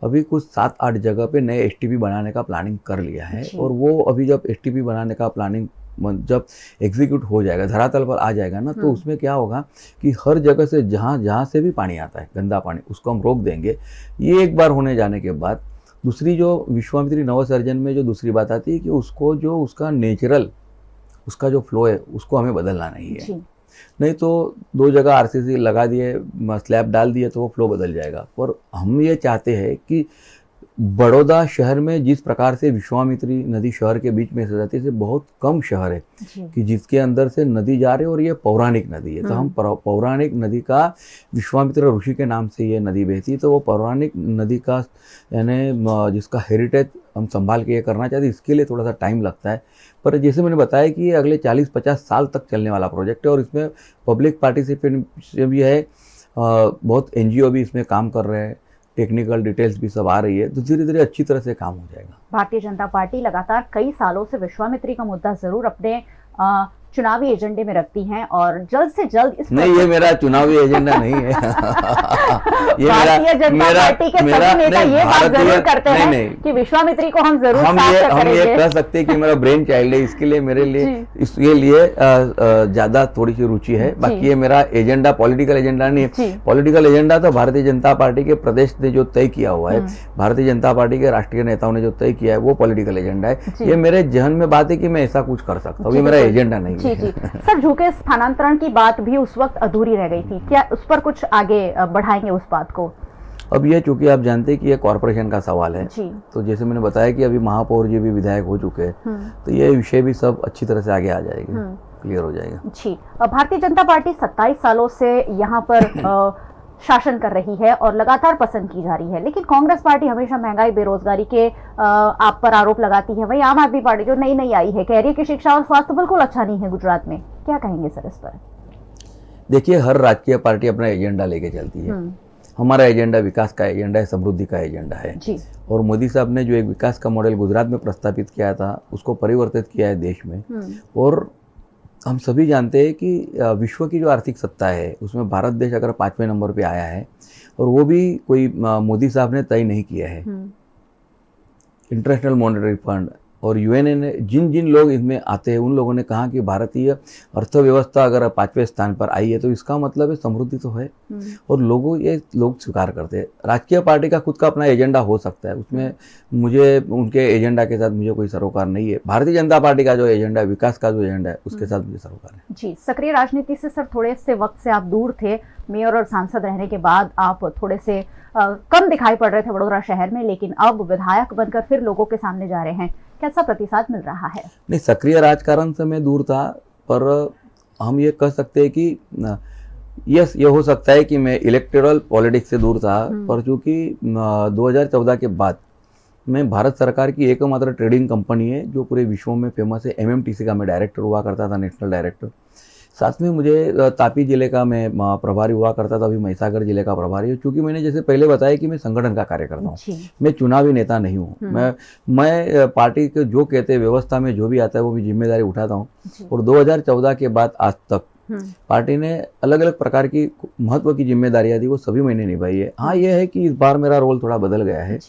अभी कुछ 7-8 जगह पे नए एसटीपी बनाने का प्लानिंग कर लिया है। और वो अभी जब एसटीपी बनाने का प्लानिंग जब एग्जीक्यूट हो जाएगा, धरातल पर आ जाएगा ना, तो उसमें क्या होगा कि हर जगह से जहाँ से भी पानी आता है, गंदा पानी, उसको हम रोक देंगे। ये एक बार होने जाने के बाद दूसरी जो विश्वामित्री नवसर्जन में जो दूसरी बात आती है कि उसको जो उसका नेचुरल, उसका जो फ्लो है उसको हमें बदलना नहीं है। नहीं तो 2 जगह आरसीसी लगा दिए, स्लैब डाल दिए तो वो फ्लो बदल जाएगा। पर हम ये चाहते हैं कि बड़ौदा शहर में जिस प्रकार से विश्वामित्री नदी शहर के बीच में से जाती है, बहुत कम शहर है कि जिसके अंदर से नदी जा रही है और ये पौराणिक नदी है। तो हम पौराणिक नदी का, विश्वामित्र ऋषि के नाम से ये नदी बहती है, तो वो पौराणिक नदी का यानी जिसका हेरिटेज हम संभाल के ये करना चाहते हैं, इसके लिए थोड़ा सा टाइम लगता है। पर जैसे मैंने बताया कि ये अगले 40-50 साल तक चलने वाला प्रोजेक्ट है और इसमें पब्लिक पार्टिसिपेशन भी है, बहुत एनजीओ भी इसमें काम कर रहे हैं, टेक्निकल डिटेल्स भी सब आ रही है, तो धीरे धीरे अच्छी तरह से काम हो जाएगा। भारतीय जनता पार्टी लगातार कई सालों से विश्वामित्री का मुद्दा जरूर अपने चुनावी एजेंडे में रखती हैं और जल्द से जल्द इस नहीं, ये मेरा चुनावी एजेंडा नहीं है। ये भारतीय जनता पार्टी के सभी नेता ये बात जरूर करते हैं कि विश्वामित्री को हम जरूर हम ये कह सकते हैं कि मेरा ब्रेन चाइल्ड है, इसके लिए मेरे लिए इसके लिए ज्यादा थोड़ी सी रुचि है। बाकी ये मेरा एजेंडा पॉलिटिकल एजेंडा नहीं है। पॉलिटिकल एजेंडा तो भारतीय जनता पार्टी के प्रदेश ने जो तय किया हुआ है, भारतीय जनता पार्टी के राष्ट्रीय नेताओं ने जो तय किया है, वो पॉलिटिकल एजेंडा है। ये मेरे जहन में बात है कि मैं ऐसा कुछ कर सकता हूँ, ये मेरा एजेंडा नहीं। जी जी सर, झुके स्थानांतरण की बात भी उस वक्त अधूरी रह गई थी, क्या उस पर कुछ आगे बढ़ाएंगे उस बात को? अब ये चूंकि आप जानते हैं कि ये कॉर्पोरेशन का सवाल है, तो जैसे मैंने बताया कि अभी महापौर जी भी विधायक हो चुके हैं, तो ये विषय भी सब अच्छी तरह से आगे आ जाएगी, क्लियर हो जाएगा। जी, भारतीय जनता पार्टी 27 सालों से यहाँ पर शासन कर रही है और लगातार पसंद की जा रही है, लेकिन कांग्रेस पार्टी हमेशा महंगाई, बेरोजगारी के आप पर आरोप लगाती है। वहीं आम आदमी पार्टी जो नई आई है, कह रही है कि शिक्षा और स्वास्थ्य बिल्कुल अच्छा नहीं है गुजरात में। क्या कहेंगे सर इस पर? देखिए, हर राजकीय पार्टी अपना एजेंडा लेके चलती है। हमारा एजेंडा विकास का एजेंडा है, समृद्धि का एजेंडा है जी। और मोदी साहब ने जो एक विकास का मॉडल गुजरात में प्रस्तावित किया था, उसको परिवर्तित किया है देश में। और हम सभी जानते हैं कि विश्व की जो आर्थिक सत्ता है उसमें भारत देश अगर 5वें नंबर पे आया है, और वो भी कोई मोदी साहब ने तय नहीं किया है। इंटरनेशनल मॉनेटरी फंड, और यूएनए ने जिन जिन लोग इसमें आते हैं उन लोगों ने कहा कि भारतीय अर्थव्यवस्था अगर 5वें स्थान पर आई है तो इसका मतलब है समृद्धि तो है, और ये लोग स्वीकार करते हैं। राजकीय पार्टी का खुद का अपना एजेंडा हो सकता है, उसमें मुझे उनके एजेंडा के साथ मुझे कोई सरोकार नहीं है। भारतीय जनता पार्टी का जो एजेंडा है, विकास का जो एजेंडा है, उसके साथ मुझे सरोकार है। जी, सक्रिय राजनीति से सर थोड़े से वक्त से आप दूर थे, मेयर और सांसद रहने के बाद आप थोड़े से कम दिखाई पड़ रहे थे वडोदरा शहर में, लेकिन अब विधायक बनकर फिर लोगों के सामने जा रहे हैं, कैसा प्रतिसाद मिल रहा है? नहीं, सक्रिय राजकारण से मैं दूर था, पर हम ये कह सकते हैं कि यस, ये हो सकता है कि मैं इलेक्टोरल पॉलिटिक्स से दूर था, पर चूंकि 2014 के बाद मैं भारत सरकार की एकमात्र ट्रेडिंग कंपनी है जो पूरे विश्व में फेमस है, एमएमटीसी का मैं डायरेक्टर हुआ करता था, नेशनल डायरेक्टर। साथ में मुझे तापी जिले का मैं प्रभारी हुआ करता था, अभी महिसागर जिले का प्रभारी हूँ। क्योंकि मैंने जैसे पहले बताया कि मैं संगठन का कार्य करता हूँ, मैं चुनावी नेता नहीं हूँ। मैं पार्टी के जो कहते हैं व्यवस्था में जो भी आता है वो भी जिम्मेदारी उठाता हूँ। और 2014 के बाद आज तक पार्टी ने अलग अलग प्रकार की महत्व की जिम्मेदारियां दी, वो सभी मैंने निभाई है। हाँ, ये है कि इस बार मेरा रोल थोड़ा बदल गया है,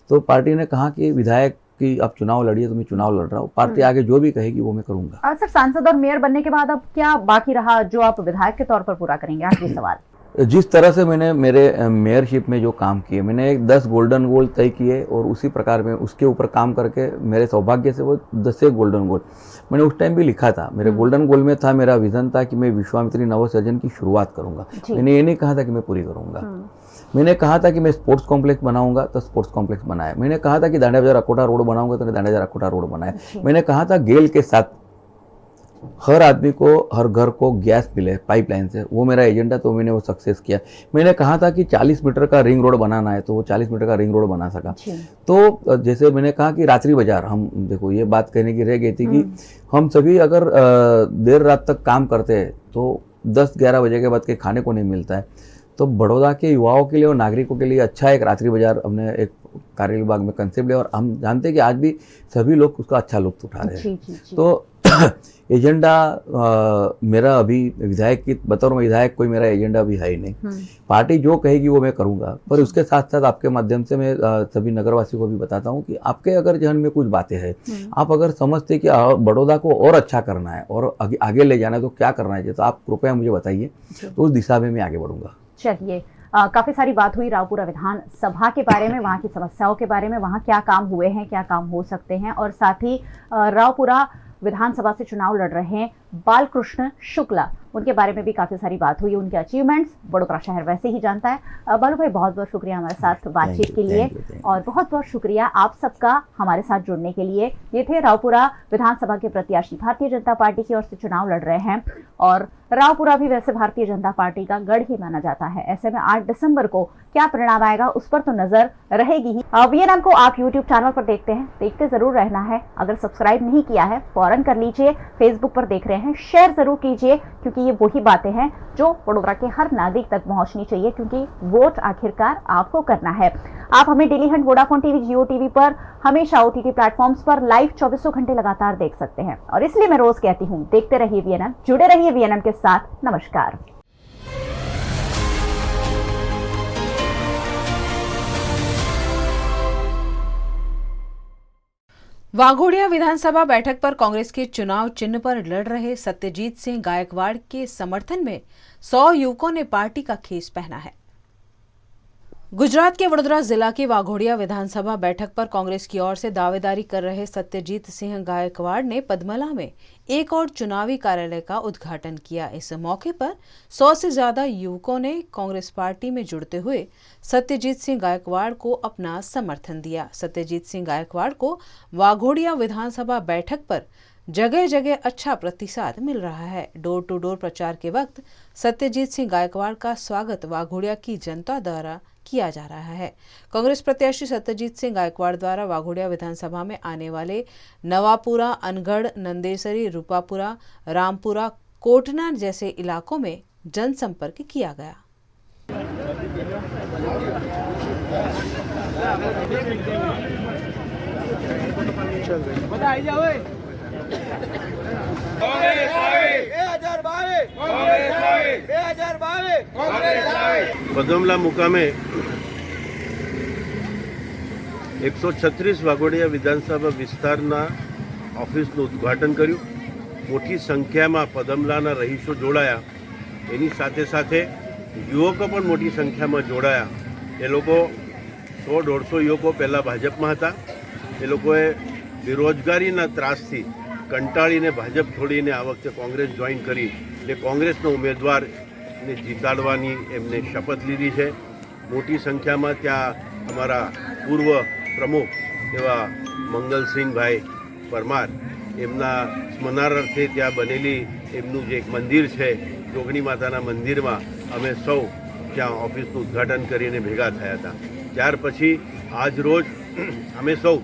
तो पार्टी ने कहा कि विधायक कि आप चुनाव लड़िए, तो मैं चुनाव लड़ रहा हूँ, पार्टी आगे जो भी कहेगी वो मैं करूंगा। सर, सांसद और मेयर बनने के बाद अब क्या बाकी रहा जो आप विधायक के तौर पर पूरा करेंगे? आखिरी सवाल। जिस तरह से मैंने मेरे मेयरशिप में जो काम किए, मैंने 10 गोल्डन गोल तय किए और उसी प्रकार में उसके ऊपर काम करके मेरे सौभाग्य से वो 10 गोल्डन गोल मैंने उस टाइम भी लिखा था। मेरे गोल्डन गोल में था, मेरा विजन था कि मैं विश्वामित्री नवसर्जन की शुरुआत करूंगा। मैंने ये नहीं कहा था कि मैं पूरी करूंगा। मैंने कहा था कि मैं स्पोर्ट्स कॉम्प्लेक्स बनाऊंगा, तो स्पोर्ट्स कॉम्प्लेक्स बनाया। मैंने कहा था कि दांडिया बाजार अकोटा रोड बनाऊंगा, तो दांडिया बाजार अकोटा रोड बनाया। मैंने कहा था गेल के साथ हर आदमी को, हर घर को गैस मिले पाइपलाइन से, वो मेरा एजेंडा, तो मैंने वो सक्सेस किया। मैंने कहा था कि 40 मीटर का रिंग रोड बनाना है, तो वो 40 मीटर का रिंग रोड बना सका। तो जैसे मैंने कहा कि रात्रि बाजार, हम देखो ये बात कहने की रह गई थी कि हम सभी अगर देर रात तक काम करते हैं तो 10-11 बजे के बाद के खाने को नहीं मिलता है। तो बड़ौदा के युवाओं के लिए और नागरिकों के लिए अच्छा एक रात्रि बाजार हमने एक कार्य विभाग में कंसेप्ट लिया, और हम जानते हैं कि आज भी सभी लोग उसका अच्छा लुत्फ उठा रहे हैं। तो एजेंडा मेरा अभी विधायक की बतौर में विधायक कोई मेरा एजेंडा अभी है ही नहीं। पार्टी जो कहेगी वो मैं करूंगा, पर उसके साथ साथ आपके माध्यम से मैं सभी नगरवासियों को भी बताता हूं कि आपके अगर जहन में कुछ बातें हैं, आप अगर समझते कि बड़ौदा को और अच्छा करना है और आगे ले जाना है, तो क्या करना चाहिए, तो आप कृपया मुझे बताइए, तो उस दिशा में मैं आगे बढ़ूंगा। चलिए, काफी सारी बात हुई रावपुरा विधानसभा के बारे में, वहाँ की समस्याओं के बारे में, वहाँ क्या काम हुए हैं, क्या काम हो सकते हैं, और साथ ही रावपुरा विधानसभा से चुनाव लड़ रहे हैं बालकृष्ण शुक्ला, उनके बारे में भी काफी सारी बात हुई, उनके अचीवमेंट्स वडोदरा शहर वैसे ही जानता है। बालू भाई, बहुत बहुत शुक्रिया हमारे साथ बातचीत के लिए, और बहुत बहुत शुक्रिया आप सबका हमारे साथ जुड़ने के लिए। ये थे रावपुरा विधानसभा के प्रत्याशी, भारतीय जनता पार्टी की ओर से चुनाव लड़ रहे हैं, और रावपुरा भी वैसे भारतीय जनता पार्टी का गढ़ ही माना जाता है। ऐसे में 8 दिसंबर को क्या परिणाम आएगा उस पर तो नजर रहेगी ही। वीएनएम को आप यूट्यूब चैनल पर देखते हैं, देखते जरूर रहना है। अगर सब्सक्राइब नहीं किया है फौरन कर लीजिए। फेसबुक पर देख रहे हैं, शेयर जरूर कीजिए, क्योंकि ये वही बातें हैं जो वडोदरा के हर नागरिक तक पहुंचनी चाहिए, क्योंकि वोट आखिरकार आपको करना है। आप हमें डेली हंट, वोडाफोन टीवी, जियो टीवी पर, हमेशा ओटीटी प्लेटफॉर्म्स पर लाइव 24 घंटे लगातार देख सकते हैं। और इसलिए मैं रोज कहती हूँ, देखते रहिए वीएनएम, जुड़े रहिए वीएनएम के साथ। नमस्कार। वाघोडिया विधानसभा बैठक पर कांग्रेस के चुनाव चिन्ह पर लड़ रहे सत्यजीत सिंह गायकवाड़ के समर्थन में 100 युवकों ने पार्टी का खेस पहना है। गुजरात के वडोदरा जिला की वाघोडिया विधानसभा बैठक पर कांग्रेस की ओर से दावेदारी कर रहे सत्यजीत सिंह गायकवाड़ ने पद्मला में एक और चुनावी कार्यालय का उद्घाटन किया। इस मौके पर 100 से ज्यादा युवकों ने कांग्रेस पार्टी में जुड़ते हुए सत्यजीत सिंह गायकवाड़ को अपना समर्थन दिया। सत्यजीत सिंह गायकवाड़ को वाघोडिया विधानसभा बैठक पर जगह जगह अच्छा प्रतिसाद मिल रहा है। डोर टू डोर प्रचार के वक्त सत्यजीत सिंह गायकवाड़ का स्वागत वाघोडिया की जनता द्वारा किया जा रहा है। कांग्रेस प्रत्याशी सत्यजीत सिंह गायकवाड़ द्वारा वाघोडिया विधानसभा में आने वाले नवापुरा, अनगढ़, नंदेसरी, रूपापुरा, रामपुरा, कोटना जैसे इलाकों में जनसंपर्क किया गया। પદમલા મુકામે 136 વાઘોડિયા વિધાનસભા વિસ્તારના ઓફિસનું ઉદ્ઘાટન કર્યું. મોટી સંખ્યામાં પદમલાના રહીશો જોડાયા. એની સાથે સાથે યુવકો પણ મોટી સંખ્યામાં જોડાયા. એ લોકો 100-150 યુવકો પહેલાં ભાજપમાં હતા. એ લોકોએ બેરોજગારીના ત્રાસથી કંટાળીને ભાજપ છોડીને આ વખતે કોંગ્રેસ જોઈન કરી એટલે કોંગ્રેસનો ઉમેદવારને જીતાડવાની એમને શપથ લીધી છે. મોટી સંખ્યામાં ત્યાં અમારા પૂર્વ પ્રમુખ એવા મંગલસિંહભાઈ પરમાર એમના સ્મરણાર્થે ત્યાં બનેલી એમનું જે એક મંદિર છે જોગણી માતાના મંદિરમાં અમે સૌ ત્યાં ઓફિસનું ઉદ્ઘાટન કરીને ભેગા થયા હતા. ત્યાર પછી આજ રોજ અમે સૌ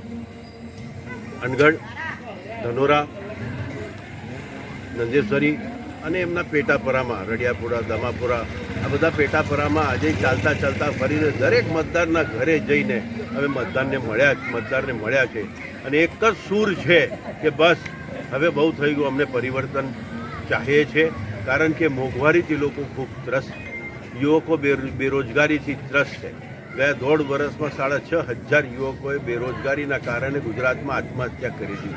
અનગઢ, ધનોરા, નંદેશ્વરી અને એમના પેટાપરામાં રડિયાપુરા, દમાપુરા આ બધા પેટાપરામાં આજે ચાલતા ચાલતા ફરીને દરેક મતદારના ઘરે જઈને હવે મતદારને મળ્યા છે. અને એક જ સૂર છે કે બસ હવે બહુ થઈ ગયું, અમને પરિવર્તન ચાહીએ છે. કારણ કે મોંઘવારીથી લોકો ખૂબ ત્રસ્ત, યુવકો બેરોજગારીથી ત્રસ્ત છે. ગયા 1.5 વર્ષમાં 6,500 યુવકોએ બેરોજગારીના કારણે ગુજરાતમાં આત્મહત્યા કરી દીધી.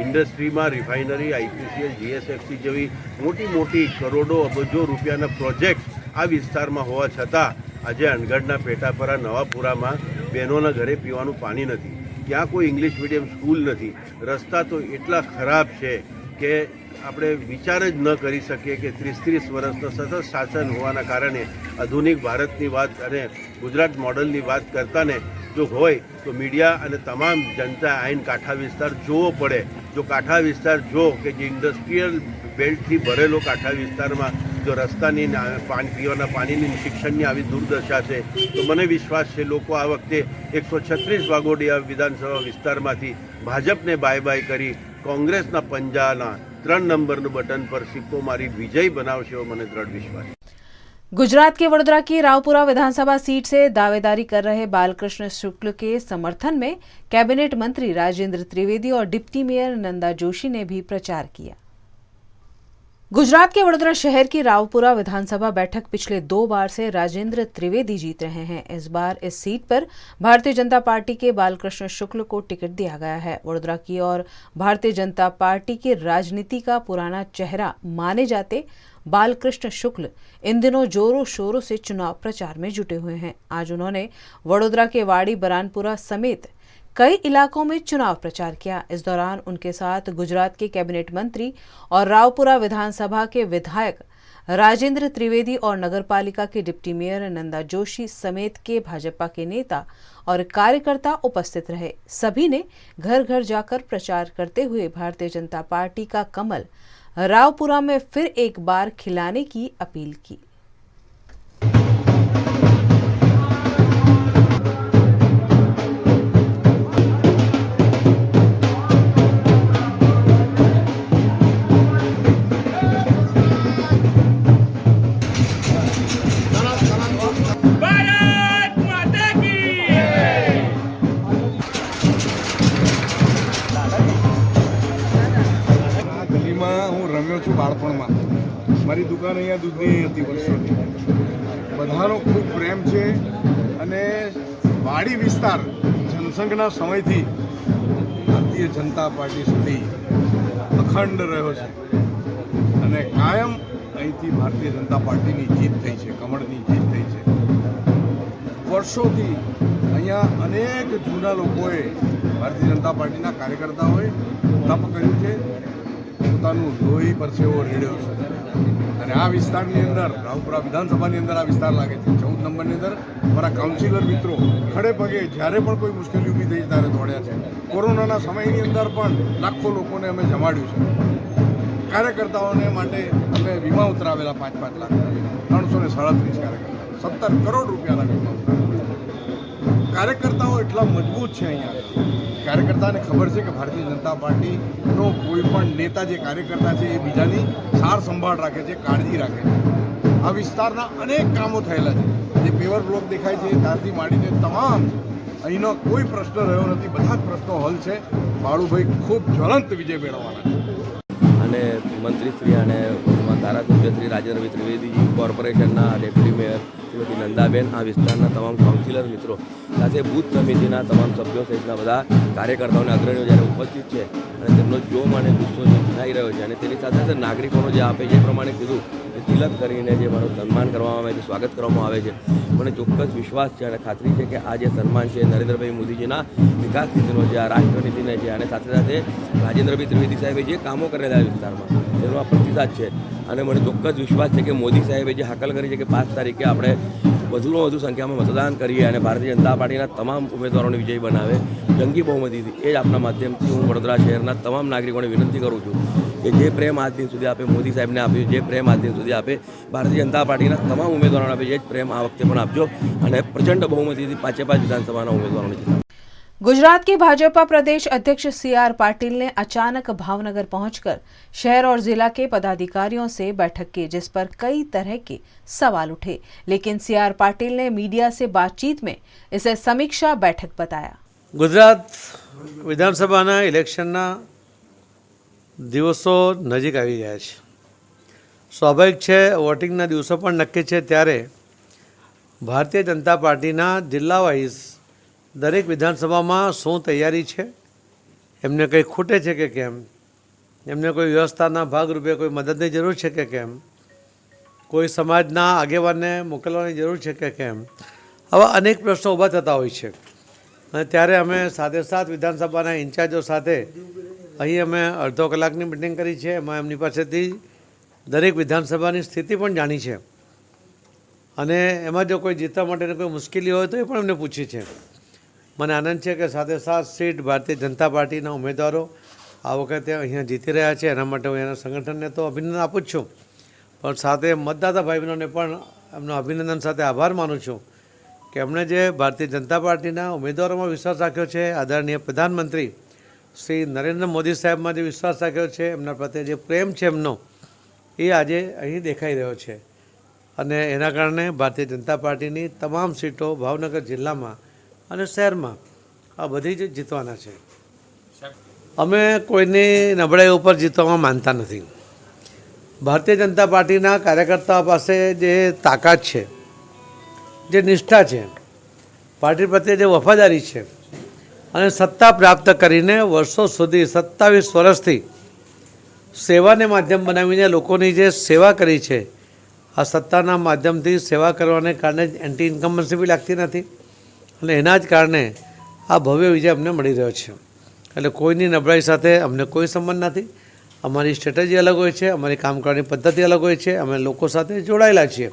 ઇન્ડસ્ટ્રીમાં રિફાઇનરી, IPCL, GSFC જેવી મોટી કરોડો અબજો રૂપિયાના પ્રોજેક્ટ આ વિસ્તારમાં હોવા છતાં આજે અનગઢના પેટાપરા, નવાપુરામાં બહેનોના ઘરે પીવાનું પાણી નથી. ત્યાં કોઈ ઇંગ્લિશ મીડિયમ સ્કૂલ નથી. રસ્તા તો એટલા ખરાબ છે કે આપણે વિચાર જ ન કરી શકીએ કે 30 વર્ષનો સતત શાસન હોવાના કારણે આધુનિક ભારતની વાત અને ગુજરાત મોડલની વાત કરતાને જો હોય તો મીડિયા અને તમામ જનતા આઈન કાંઠા વિસ્તાર જોવો પડે. જો કાંઠા વિસ્તાર જો કે જે ઇન્ડસ્ટ્રીયલ બેલ્ટથી ભરેલો કાંઠા વિસ્તારમાં જો રસ્તાની, પીવાના પાણીની, શિક્ષણની આવી દુર્દશા છે તો મને વિશ્વાસ છે લોકો આ વખતે 136 વાઘોડિયા વિધાનસભા વિસ્તારમાંથી ભાજપને બાય કરી કોંગ્રેસના પંજાના 3 નંબરનું બટન પર સિક્કો મારી વિજય बनावશે એવો મને दृढ़ विश्वास। गुजरात के वडोदरा की रावपुरा विधानसभा सीट से दावेदारी कर रहे बालकृष्ण शुक्ल के समर्थन में कैबिनेट मंत्री राजेंद्र त्रिवेदी और डिप्टी मेयर नंदा जोशी ने भी प्रचार किया। गुजरात के वडोदरा शहर की रावपुरा विधानसभा बैठक पिछले 2 बार से राजेंद्र त्रिवेदी जीत रहे हैं। इस बार इस सीट पर भारतीय जनता पार्टी के बालकृष्ण शुक्ल को टिकट दिया गया है। वडोदरा की और भारतीय जनता पार्टी की राजनीति का पुराना चेहरा माने जाते बालकृष्ण शुक्ल इन दिनों जोरों शोरों से चुनाव प्रचार में जुटे हुए हैं। आज उन्होंने वडोदरा के वाड़ी, बरानपुरा समेत कई इलाकों में चुनाव प्रचार किया। इस दौरान उनके साथ गुजरात के कैबिनेट मंत्री और रावपुरा विधानसभा के विधायक राजेंद्र त्रिवेदी और नगरपालिका के डिप्टी मेयर नंदा जोशी समेत के भाजपा के नेता और कार्यकर्ता उपस्थित रहे। सभी ने घर घर जाकर प्रचार करते हुए भारतीय जनता पार्टी का कमल रावपुरा में फिर एक बार खिलाने की अपील की। બાળપણમાં મારી દુકાન અહીંયા દૂધની હતી વર્ષોથી. બધાનો ખૂબ પ્રેમ છે અને વાડી વિસ્તાર જનસંઘના સમયથી ભારતીય જનતા પાર્ટી સુધી અખંડ રહ્યો છે અને કાયમ અહીંથી ભારતીય જનતા પાર્ટીની જીત થઈ છે, કમળની જીત થઈ છે. વર્ષોથી અહીંયા અનેક જૂના લોકોએ ભારતીય જનતા પાર્ટીના કાર્યકર્તાઓએ તપ કર્યું છે, પોતાનું લોહી પરસેવો રેડ્યો છે અને આ વિસ્તારની અંદર રાવપુરા વિધાનસભાની અંદર આ વિસ્તાર લાગે છે. 14 નંબરની અંદર અમારા કાઉન્સિલર મિત્રો ખડે પગે જ્યારે પણ કોઈ મુશ્કેલી ઊભી થઈ ત્યારે દોડ્યા છે. કોરોનાના સમયની અંદર પણ લાખો લોકોને અમે જમાડ્યું છે. કાર્યકર્તાઓને માટે અમે વીમા ઉતરાવેલા 5-5 લાખ, 337 કાર્યકર્તા, 17 કરોડ રૂપિયાના વીમા ઉતરાવેલા. કાર્યકર્તાઓ એટલા મજબૂત છે અહીંયા. કાર્યકર્તાને ખબર છે કે ભારતીય જનતા પાર્ટીનો કોઈ પણ નેતા જે કાર્યકર્તા છે એ બીજાની સાર સંભાળ રાખે છે, કાળજી રાખે છે. આ વિસ્તારના અનેક કામો થયેલા છે. જે પેવર બ્લોક દેખાય છે ત્યારથી માંડીને તમામ અહીંનો કોઈ પ્રશ્ન રહ્યો નથી. બધા જ પ્રશ્નો હલ છે. બાળુભાઈ ખૂબ જ્વલંત વિજય મેળવવાના છે. અને મંત્રીશ્રી અને ધારાસભ્ય શ્રી રાજેન્દ્રભાઈ ત્રિવેદીજી, કોર્પોરેશનના ડેપ્યુટી મેયર શ્રીમતી નંદાબેન, આ વિસ્તારના તમામ કાઉન્સિલર મિત્રો સાથે બૂથ સમિતિના તમામ સભ્યો સહિતના બધા કાર્યકર્તાઓને અગ્રણીઓ જ્યારે ઉપસ્થિત છે અને તેમનો જોમ અને ગુસ્સો જે જણાઈ રહ્યો છે અને તેની સાથે સાથે નાગરિકોનો જે આપે જે પ્રમાણે કીધું કે તિલક કરીને જે મારું સન્માન કરવામાં આવે છે, સ્વાગત કરવામાં આવે છે, મને ચોક્કસ વિશ્વાસ છે અને ખાતરી છે કે આ જે સન્માન છે નરેન્દ્રભાઈ મોદીજીના વિકાસ નીતિનો છે, આ રાષ્ટ્રનીતિને છે અને સાથે સાથે રાજેન્દ્રભાઈ ત્રિવેદી સાહેબે જે કામો કરેલા વિસ્તારમાં તેનો આ પ્રતિસાદ છે. અને મને ચોક્કસ વિશ્વાસ છે કે મોદી સાહેબે જે હાકલ કરી છે કે 5 તારીખે આપણે વધુમાં વધુ સંખ્યામાં મતદાન કરીએ અને ભારતીય જનતા પાર્ટીના તમામ ઉમેદવારોને વિજયી બનાવે જંગી બહુમતીથી. એ જ આપના માધ્યમથી હું વડોદરા શહેરના તમામ નાગરિકોને વિનંતી કરું છું કે જે પ્રેમ આજ દિન સુધી આપે મોદી સાહેબને આપ્યો, જે પ્રેમ આજ દિન સુધી આપે ભારતીય જનતા પાર્ટીના તમામ ઉમેદવારોને આપે, એ જ પ્રેમ આ વખતે પણ આપજો અને પ્રચંડ બહુમતીથી 5 વિધાનસભાના उम्मीदवारों ने. गुजरात के भाजपा प्रदेश अध्यक्ष CR पाटिल ने अचानक भावनगर पहुंचकर शहर और जिला के पदाधिकारियों से बैठक की, जिस पर कई तरह के सवाल उठे, लेकिन CR पाटिल ने मीडिया से बातचीत में इसे समीक्षा बैठक बताया. गुजरात विधानसभा इलेक्शन दिवसों नजीक આવી ગયા છે. સ્વાભાવિક છે વોટિંગના દિવસો પણ નક્કી છે, ત્યારે ભારતીય જનતા પાર્ટીના જિલ્લા વાઇઝ દરેક વિધાનસભામાં શું તૈયારી છે, એમને કંઈ ખૂટે છે કે કેમ, એમને કોઈ વ્યવસ્થાના ભાગરૂપે કોઈ મદદની જરૂર છે કે કેમ, કોઈ સમાજના આગેવાનને મોકલવાની જરૂર છે કે કેમ, આવા અનેક પ્રશ્નો ઊભા થતા હોય છે. અને ત્યારે અમે સાથે સાથ વિધાનસભાના ઇન્ચાર્જો સાથે અહીં અમે અડધો કલાકની મિટિંગ કરી છે. એમાં એમની પાસેથી દરેક વિધાનસભાની સ્થિતિ પણ જાણી છે અને એમાં જો કોઈ જીતવા માટેની કોઈ મુશ્કેલી હોય તો એ પણ એમને પૂછી છે. મને આનંદ છે કે સાથે 7 સીટ ભારતીય જનતા પાર્ટીના ઉમેદવારો આ વખતે અહીંયા જીતી રહ્યા છે. એના માટે હું એના સંગઠનને તો અભિનંદન આપું જ છું, પણ સાથે મતદાતા ભાઈ બહેનોને પણ એમનો અભિનંદન સાથે આભાર માનું છું કે એમણે જે ભારતીય જનતા પાર્ટીના ઉમેદવારોમાં વિશ્વાસ રાખ્યો છે, આદરણીય પ્રધાનમંત્રી શ્રી નરેન્દ્ર મોદી સાહેબમાં જે વિશ્વાસ રાખ્યો છે, એમના પ્રત્યે જે પ્રેમ છે એમનો, એ આજે અહીં દેખાઈ રહ્યો છે. અને એના કારણે ભારતીય જનતા પાર્ટીની તમામ સીટો ભાવનગર જિલ્લામાં અને શહેરમાં આ બધી જ જીતવાના છે. અમે કોઈની નબળાઈ ઉપર જીતવામાં માનતા નથી. ભારતીય જનતા પાર્ટીના કાર્યકર્તાઓ પાસે જે તાકાત છે, જે નિષ્ઠા છે, પાર્ટી પ્રત્યે જે વફાદારી છે અને સત્તા પ્રાપ્ત કરીને વર્ષો સુધી 27 વર્ષથી સેવાને માધ્યમ બનાવીને લોકોની જે સેવા કરી છે, આ સત્તાના માધ્યમથી સેવા કરવાને કારણે એન્ટી ઇન્કમ્બન્સી બી લાગતી નથી અને એના જ કારણે આ ભવ્ય વિજય અમને મળી રહ્યો છે. એટલે કોઈની નબળાઈ સાથે અમને કોઈ સંબંધ નથી. અમારી સ્ટ્રેટેજી અલગ હોય છે, અમારી કામ કરવાની પદ્ધતિ અલગ હોય છે. અમે લોકો સાથે જોડાયેલા છીએ,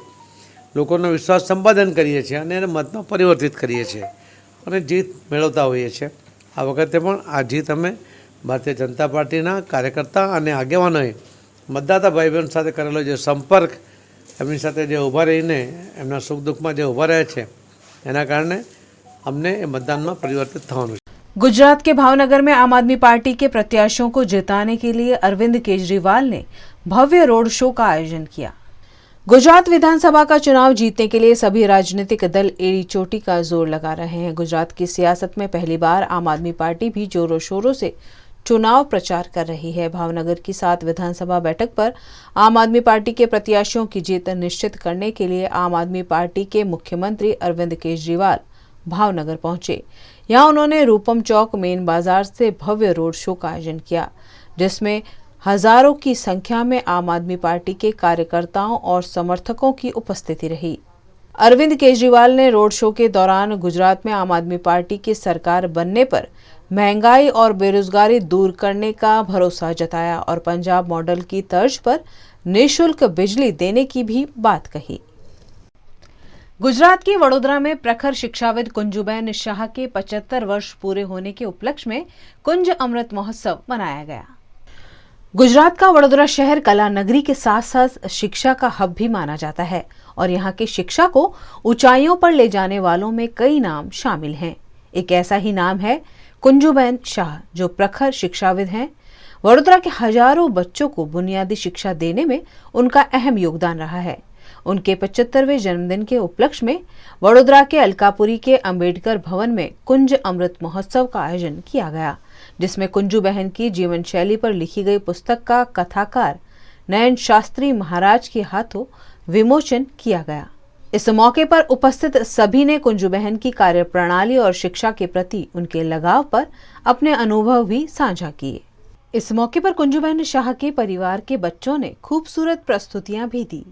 લોકોનો વિશ્વાસ સંપાદન કરીએ છીએ અને એને મતમાં પરિવર્તિત કરીએ છીએ અને જીત મેળવતા હોઈએ છીએ. આ વખતે પણ આ જીત અમે ભારતીય જનતા પાર્ટીના કાર્યકર્તા અને આગેવાનોએ મતદાતા ભાઈ બહેન સાથે કરેલો જે સંપર્ક, એમની સાથે જે ઊભા રહીને એમના સુખ દુઃખમાં જે ઊભા રહે છે, એના કારણે हमने मतदान में परिवर्तित થવાનું છે. गुजरात के भावनगर में आम आदमी पार्टी के प्रत्याशियों को जिताने के लिए अरविंद केजरीवाल ने भव्य रोड शो का आयोजन किया. गुजरात विधानसभा का चुनाव जीतने के लिए सभी राजनीतिक दल एड़ी चोटी का जोर लगा रहे हैं. गुजरात की सियासत में पहली बार आम आदमी पार्टी भी जोरों शोरों से चुनाव प्रचार कर रही है. भावनगर की 7 विधानसभा बैठक पर आम आदमी पार्टी के प्रत्याशियों की जीत निश्चित करने के लिए आम आदमी पार्टी के मुख्यमंत्री अरविंद केजरीवाल भावनगर पहुंचे. यहां उन्होंने रूपम चौक मेन बाजार से भव्य रोड शो का आयोजन किया, जिसमें हजारों की संख्या में आम आदमी पार्टी के कार्यकर्ताओं और समर्थकों की उपस्थिति रही. अरविंद केजरीवाल ने रोड शो के दौरान गुजरात में आम आदमी पार्टी की सरकार बनने पर महंगाई और बेरोजगारी दूर करने का भरोसा जताया और पंजाब मॉडल की तर्ज पर निःशुल्क बिजली देने की भी बात कही. गुजरात के वडोदरा में प्रखर शिक्षाविद कुंजूबेन शाह के 75 वर्ष पूरे होने के उपलक्ष्य में कुंज अमृत महोत्सव मनाया गया. गुजरात का वडोदरा शहर कला नगरी के साथ साथ शिक्षा का हब भी माना जाता है और यहाँ की शिक्षा को ऊंचाइयों पर ले जाने वालों में कई नाम शामिल हैं. एक ऐसा ही नाम है कुंजूबेन शाह, जो प्रखर शिक्षाविद हैं. वडोदरा के हजारों बच्चों को बुनियादी शिक्षा देने में उनका अहम योगदान रहा है. उनके 75वें जन्मदिन के उपलक्ष्य में वडोदरा के अलकापुरी के अंबेडकर भवन में कुंज अमृत महोत्सव का आयोजन किया गया, जिसमें कुंजू बहन की जीवन शैली पर लिखी गई पुस्तक का कथाकार नयन शास्त्री महाराज के हाथों विमोचन किया गया। इस मौके पर उपस्थित सभी ने कुंजू बहन की कार्यप्रणाली और शिक्षा के प्रति उनके लगाव पर अपने अनुभव भी साझा किए। इस मौके पर कुंजू बहन शाह के परिवार के बच्चों ने खूबसूरत प्रस्तुतियां भी दी।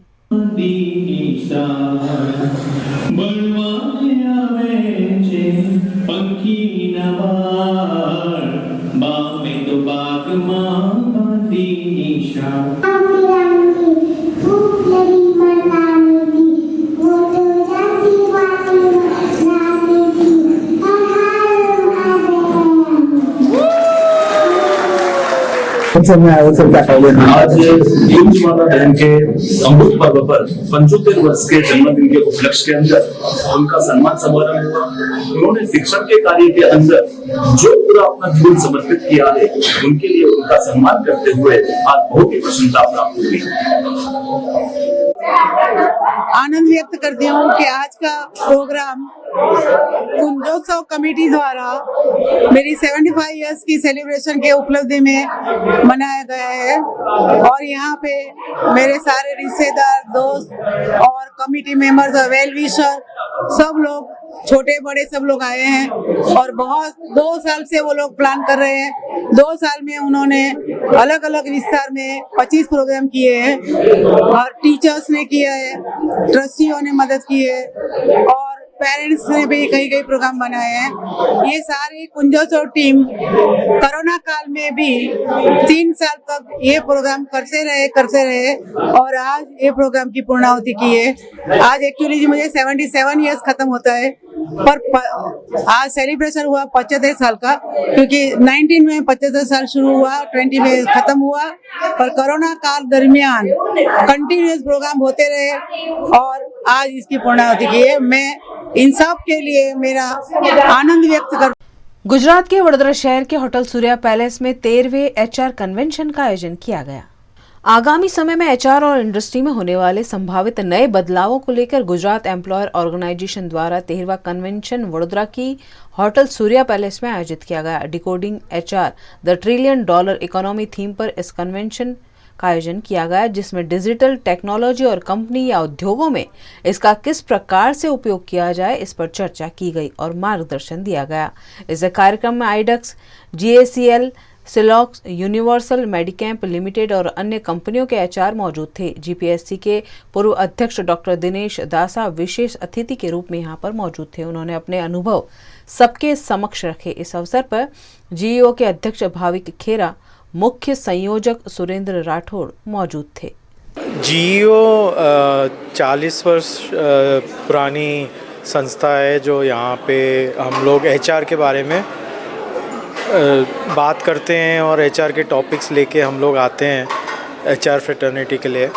आज हिंद माता बहन के अमृत पर्व पर 75 वर्ष के जन्मदिन के उपलक्ष्य के अंदर उनका सम्मान समारोह हुआ। उन्होंने शिक्षण के कार्य के अंदर जो पूरा अपना जीवन समर्पित किया है, उनके लिए उनका सम्मान करते हुए आज बहुत ही प्रसन्नता प्राप्त हुई। आनंद व्यक्त करती हूँ कि आज का प्रोग्राम कुंजोत्सव कमेटी द्वारा मेरी 75 इयर्स की सेलिब्रेशन के उपलब्धि में मनाया गया है और यहाँ पे मेरे सारे रिश्तेदार, दोस्त और कमेटी मेंबर्स और वेल विशर सब लोग, छोटे बड़े सब लोग आए हैं और बहुत 2 साल से वो लोग प्लान कर रहे हैं। 2 साल में उन्होंने अलग अलग विस्तार में 25 प्रोग्राम किए हैं और टीचर्स ने किया है, ट्रस्टियों ने मदद की है और पेरेंट्स ने भी कई प्रोग्राम बनाए हैं। ये सारी कुंजोत्सव टीम कोरोना काल में भी 3 साल तक ये प्रोग्राम करते रहे और आज ये प्रोग्राम की पूर्णाहुति की है। आज एक्चुअली मुझे 77 इयर्स खत्म होता है पर आज सेलिब्रेशन हुआ 75 साल का, क्योंकि 19 में 75 साल शुरू हुआ, 20 में खत्म हुआ, पर कोरोना काल दरमियान कंटिन्यूस प्रोग्राम होते रहे और आज इसकी पूर्णाहुति की है। मैं इन सब के लिए मेरा आनंद व्यक्त कर। गुजरात के वडोदरा शहर के होटल सूर्या पैलेस में 13वें HR कन्वेंशन का आयोजन किया गया। आगामी समय में HR और इंडस्ट्री में होने वाले संभावित नए बदलावों को लेकर गुजरात एम्प्लॉयर ऑर्गेनाइजेशन द्वारा 13वां कन्वेंशन वडोदरा की होटल सूर्या पैलेस में आयोजित किया गया। Decoding HR the $1 trillion economy theme पर इस कन्वेंशन का आयोजन किया गया, जिसमें डिजिटल टेक्नोलॉजी और कंपनी या उद्योगों में इसका किस प्रकार से उपयोग किया जाए इस पर चर्चा की गई और मार्गदर्शन दिया गया। इस कार्यक्रम में आइडक्स, GACL, सिलॉक्स, यूनिवर्सल मेडिकैम्प लिमिटेड और अन्य कंपनियों के HR मौजूद थे। GPSC के पूर्व अध्यक्ष डॉक्टर दिनेश दासा विशेष अतिथि के रूप में यहाँ पर मौजूद थे। उन्होंने अपने अनुभव सबके समक्ष रखे। इस अवसर पर GEO के अध्यक्ष भाविक खेरा, मुख्य संयोजक सुरेंद्र राठौड़ मौजूद थे। GEO 40 वर्ष पुरानी संस्था है जो यहाँ पे हम लोग HR के बारे में बात करते हैं और HR के टॉपिक्स लेके हम लोग आते हैं HR फ्रेटर्निटी के लिए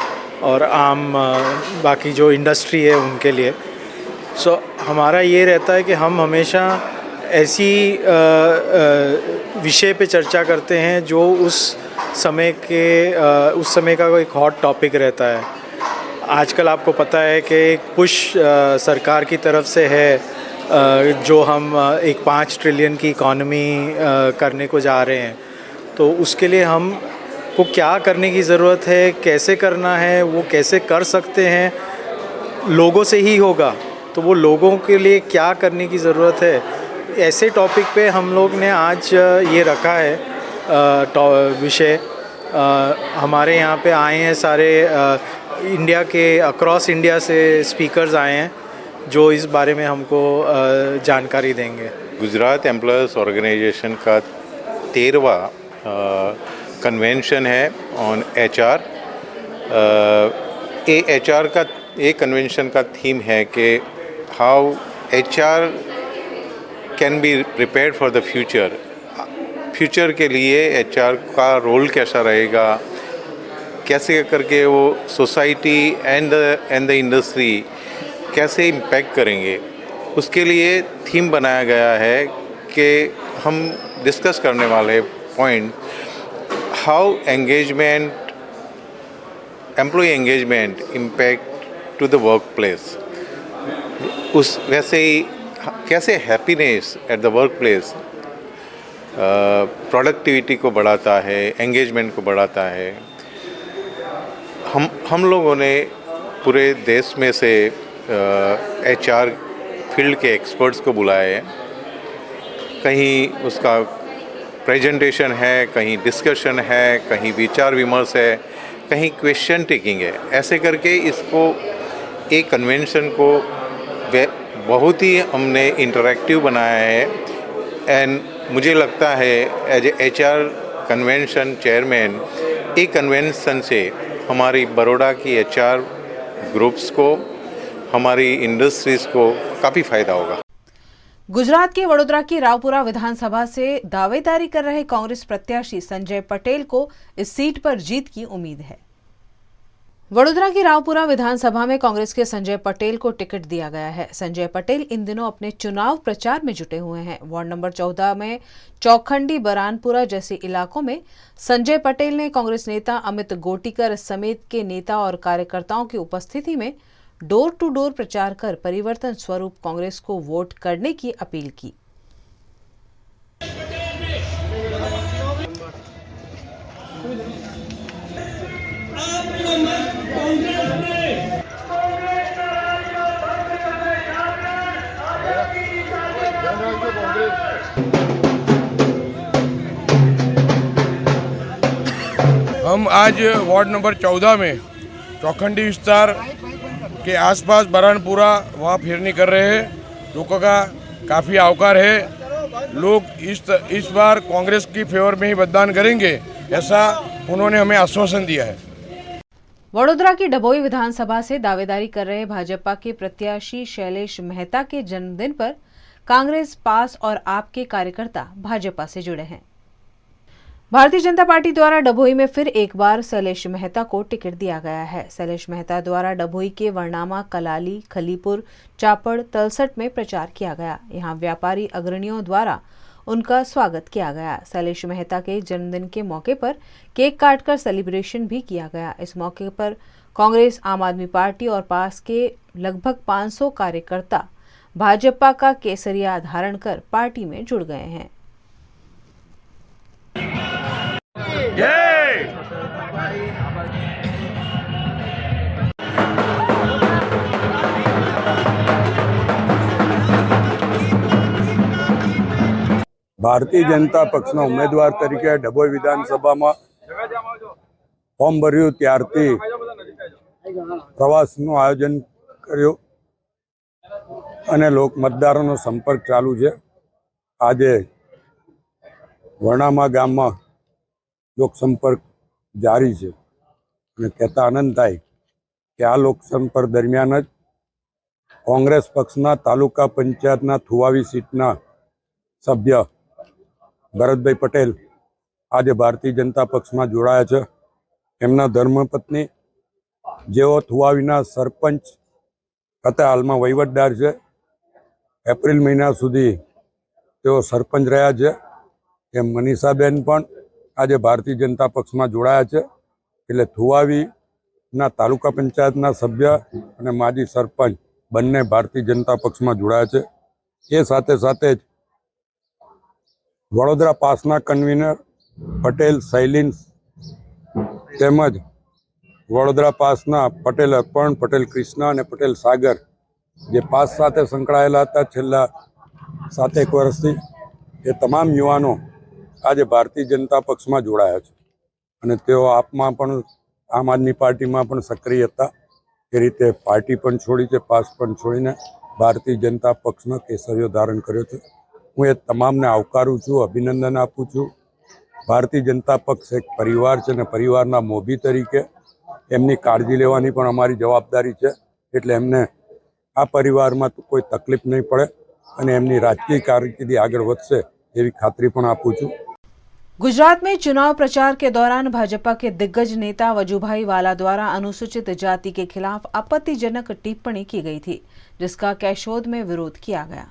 और आम बाकी जो इंडस्ट्री है उनके लिए। सो हमारा ये रहता है कि हम हमेशा ऐसी विषय पे चर्चा करते हैं जो उस समय का कोई हॉट टॉपिक रहता है। आजकल आपको पता है कि पुश सरकार की तरफ से है जो हम एक 5 ट्रिलियन की इकॉनमी करने को जा रहे हैं, तो उसके लिए हम को क्या करने की ज़रूरत है, कैसे करना है, वो कैसे कर सकते हैं, लोगों से ही होगा। तो वो लोगों के लिए क्या करने की ज़रूरत है, ऐसे टॉपिक पे हम लोग ने आज ये रखा है विषय। हमारे यहाँ पे आए हैं सारे इंडिया के अक्रॉस इंडिया से स्पीकर्स आए हैं जो इस बारे में हमको जानकारी देंगे। गुजरात एम्प्लॉयर्स ऑर्गेनाइजेशन का 13वां कन्वेंशन है ऑन HR। HR का एक कन्वेंशन का थीम है कि how HR can be prepared for the future. Future के लिए HR का रोल कैसा रहेगा, कैसे करके वो सोसाइटी एंड द इंडस्ट्री कैसे इम्पैक्ट करेंगे, उसके लिए थीम बनाया गया है कि हम डिस्कस करने वाले point how engagement, employ engagement impact to the work place. उस वैसे ही कैसे happiness at the work place productivity को बढ़ाता है, एंगेजमेंट को बढ़ाता है। हम लोगों ने पूरे देश में से HR फील्ड के एक्सपर्ट्स को बुलाए हैं। कहीं उसका प्रेजेंटेशन है, कहीं डिस्कशन है, कहीं विचार विमर्श है, कहीं क्वेश्चन टेकिंग है। ऐसे करके इसको एक कन्वेंशन को बहुत ही हमने इंटरैक्टिव बनाया है। एंड मुझे लगता है as a HR convention chairman, एक कन्वेंशन से हमारी बड़ौदा की HR ग्रुप्स को, हमारी इंडस्ट्रीज़ को काफ़ी फ़ायदा होगा। गुजरात के वडोदरा की रावपुरा विधानसभा से दावेदारी कर रहे कांग्रेस प्रत्याशी संजय पटेल को इस सीट पर जीत की उम्मीद है। वडोदरा की रावपुरा विधानसभा में कांग्रेस के संजय पटेल को टिकट दिया गया है। संजय पटेल इन दिनों अपने चुनाव प्रचार में जुटे हुए हैं। वार्ड नंबर 14 में चौखंडी, बरानपुरा जैसे इलाकों में संजय पटेल ने कांग्रेस नेता अमित गोटीकर समेत के नेता और कार्यकर्ताओं की उपस्थिति में डोर टू डोर प्रचार कर परिवर्तन स्वरूप कांग्रेस को वोट करने की अपील की। हम आज वार्ड नंबर 14 में चौखंडी विस्तार के आसपास बरानपुरा वहाँ फिरनी कर रहे हैं। लोगों का काफ़ी आवकार है। लोग इस बार कांग्रेस की फेवर में ही मतदान करेंगे, ऐसा उन्होंने हमें आश्वासन दिया है। वडोदरा की डभोई विधानसभा से दावेदारी कर रहे भाजपा के प्रत्याशी शैलेश मेहता के जन्मदिन पर कांग्रेस, पास और आप के कार्यकर्ता भाजपा से जुड़े हैं। भारतीय जनता पार्टी द्वारा डभोई में फिर एक बार शैलेश मेहता को टिकट दिया गया है। शैलेश मेहता द्वारा डभोई के वर्णामा, कलाली, खलीपुर, चापड़, तलसट में प्रचार किया गया। यहां व्यापारी अग्रणियों द्वारा उनका स्वागत किया गया। शैलेश मेहता के जन्मदिन के मौके पर केक काटकर सेलिब्रेशन भी किया गया। इस मौके पर कांग्रेस, आम आदमी पार्टी और पास के लगभग 500 कार्यकर्ता भाजपा का केसरिया धारण कर पार्टी में जुड़ गए हैं। ભારતીય જનતા પક્ષના ઉમેદવાર તરીકે ડભોઈ વિધાનસભામાં ફોર્મ ભર્યું ત્યારથી પ્રવાસનું આયોજન કર્યું અને લોક મતદારોનો સંપર્ક ચાલુ છે। આજે વર્ણામા ગામમાં લોક સંપર્ક જારી છે અને કહેતા આનંદ થાય કે આ લોક સંપર્ક દરમિયાન જ કોંગ્રેસ પક્ષના તાલુકા પંચાયતના થુવાવી સીટના સભ્ય ભરતભાઈ પટેલ આજે ભારતીય જનતા પક્ષમાં જોડાયા છે। એમના ધર્મપત્ની જેઓ થુવાવીના સરપંચ હતા, હાલમાં વહીવટદાર છે। એપ્રિલ મહિના સુધી તેઓ સરપંચ રહ્યા છે। એમ મનીષાબેન પણ આજે ભારતીય જનતા પક્ષમાં જોડાયા છે। એટલે થુવાવીના તાલુકા પંચાયતના સભ્ય અને માજી સરપંચ બંને ભારતીય જનતા પક્ષમાં જોડાયા છે। એ સાથે સાથે જ વડોદરા પાસના કન્વીનર પટેલ શૈલિન્સ તેમજ વડોદરા પાસના પટેલ અર્પણ, પટેલ કૃષ્ણ અને પટેલ સાગર જે પાસ સાથે સંકળાયેલા હતા છેલ્લા 7-1 વર્ષથી, એ તમામ યુવાનો આજે ભારતીય જનતા પક્ષમાં જોડાયા છે અને તેઓ આપમાં પણ, આમ આદમી પાર્ટીમાં પણ સક્રિય હતા। એ રીતે પાર્ટી પણ છોડી છે, પાસ પણ છોડીને ભારતીય જનતા પક્ષનો કેસરિયો ધારણ કર્યો છે। હું એ તમામને આવકારું છું, અભિનંદન આપું છું। ભારતીય જનતા પક્ષ એક પરિવાર છે અને પરિવારના મોભી તરીકે એમની કાળજી લેવાની પણ અમારી જવાબદારી છે। એટલે એમને આ પરિવારમાં કોઈ તકલીફ નહીં પડે અને એમની રાજકીય કારકિર્દી આગળ વધશે એવી ખાતરી પણ આપું છું। गुजरात में चुनाव प्रचार के दौरान भाजपा के दिग्गज नेता वजूभाई वाला द्वारा अनुसूचित जाति के खिलाफ आपत्तिजनक टिप्पणी की गई थी, जिसका कैशोद में विरोध किया गया।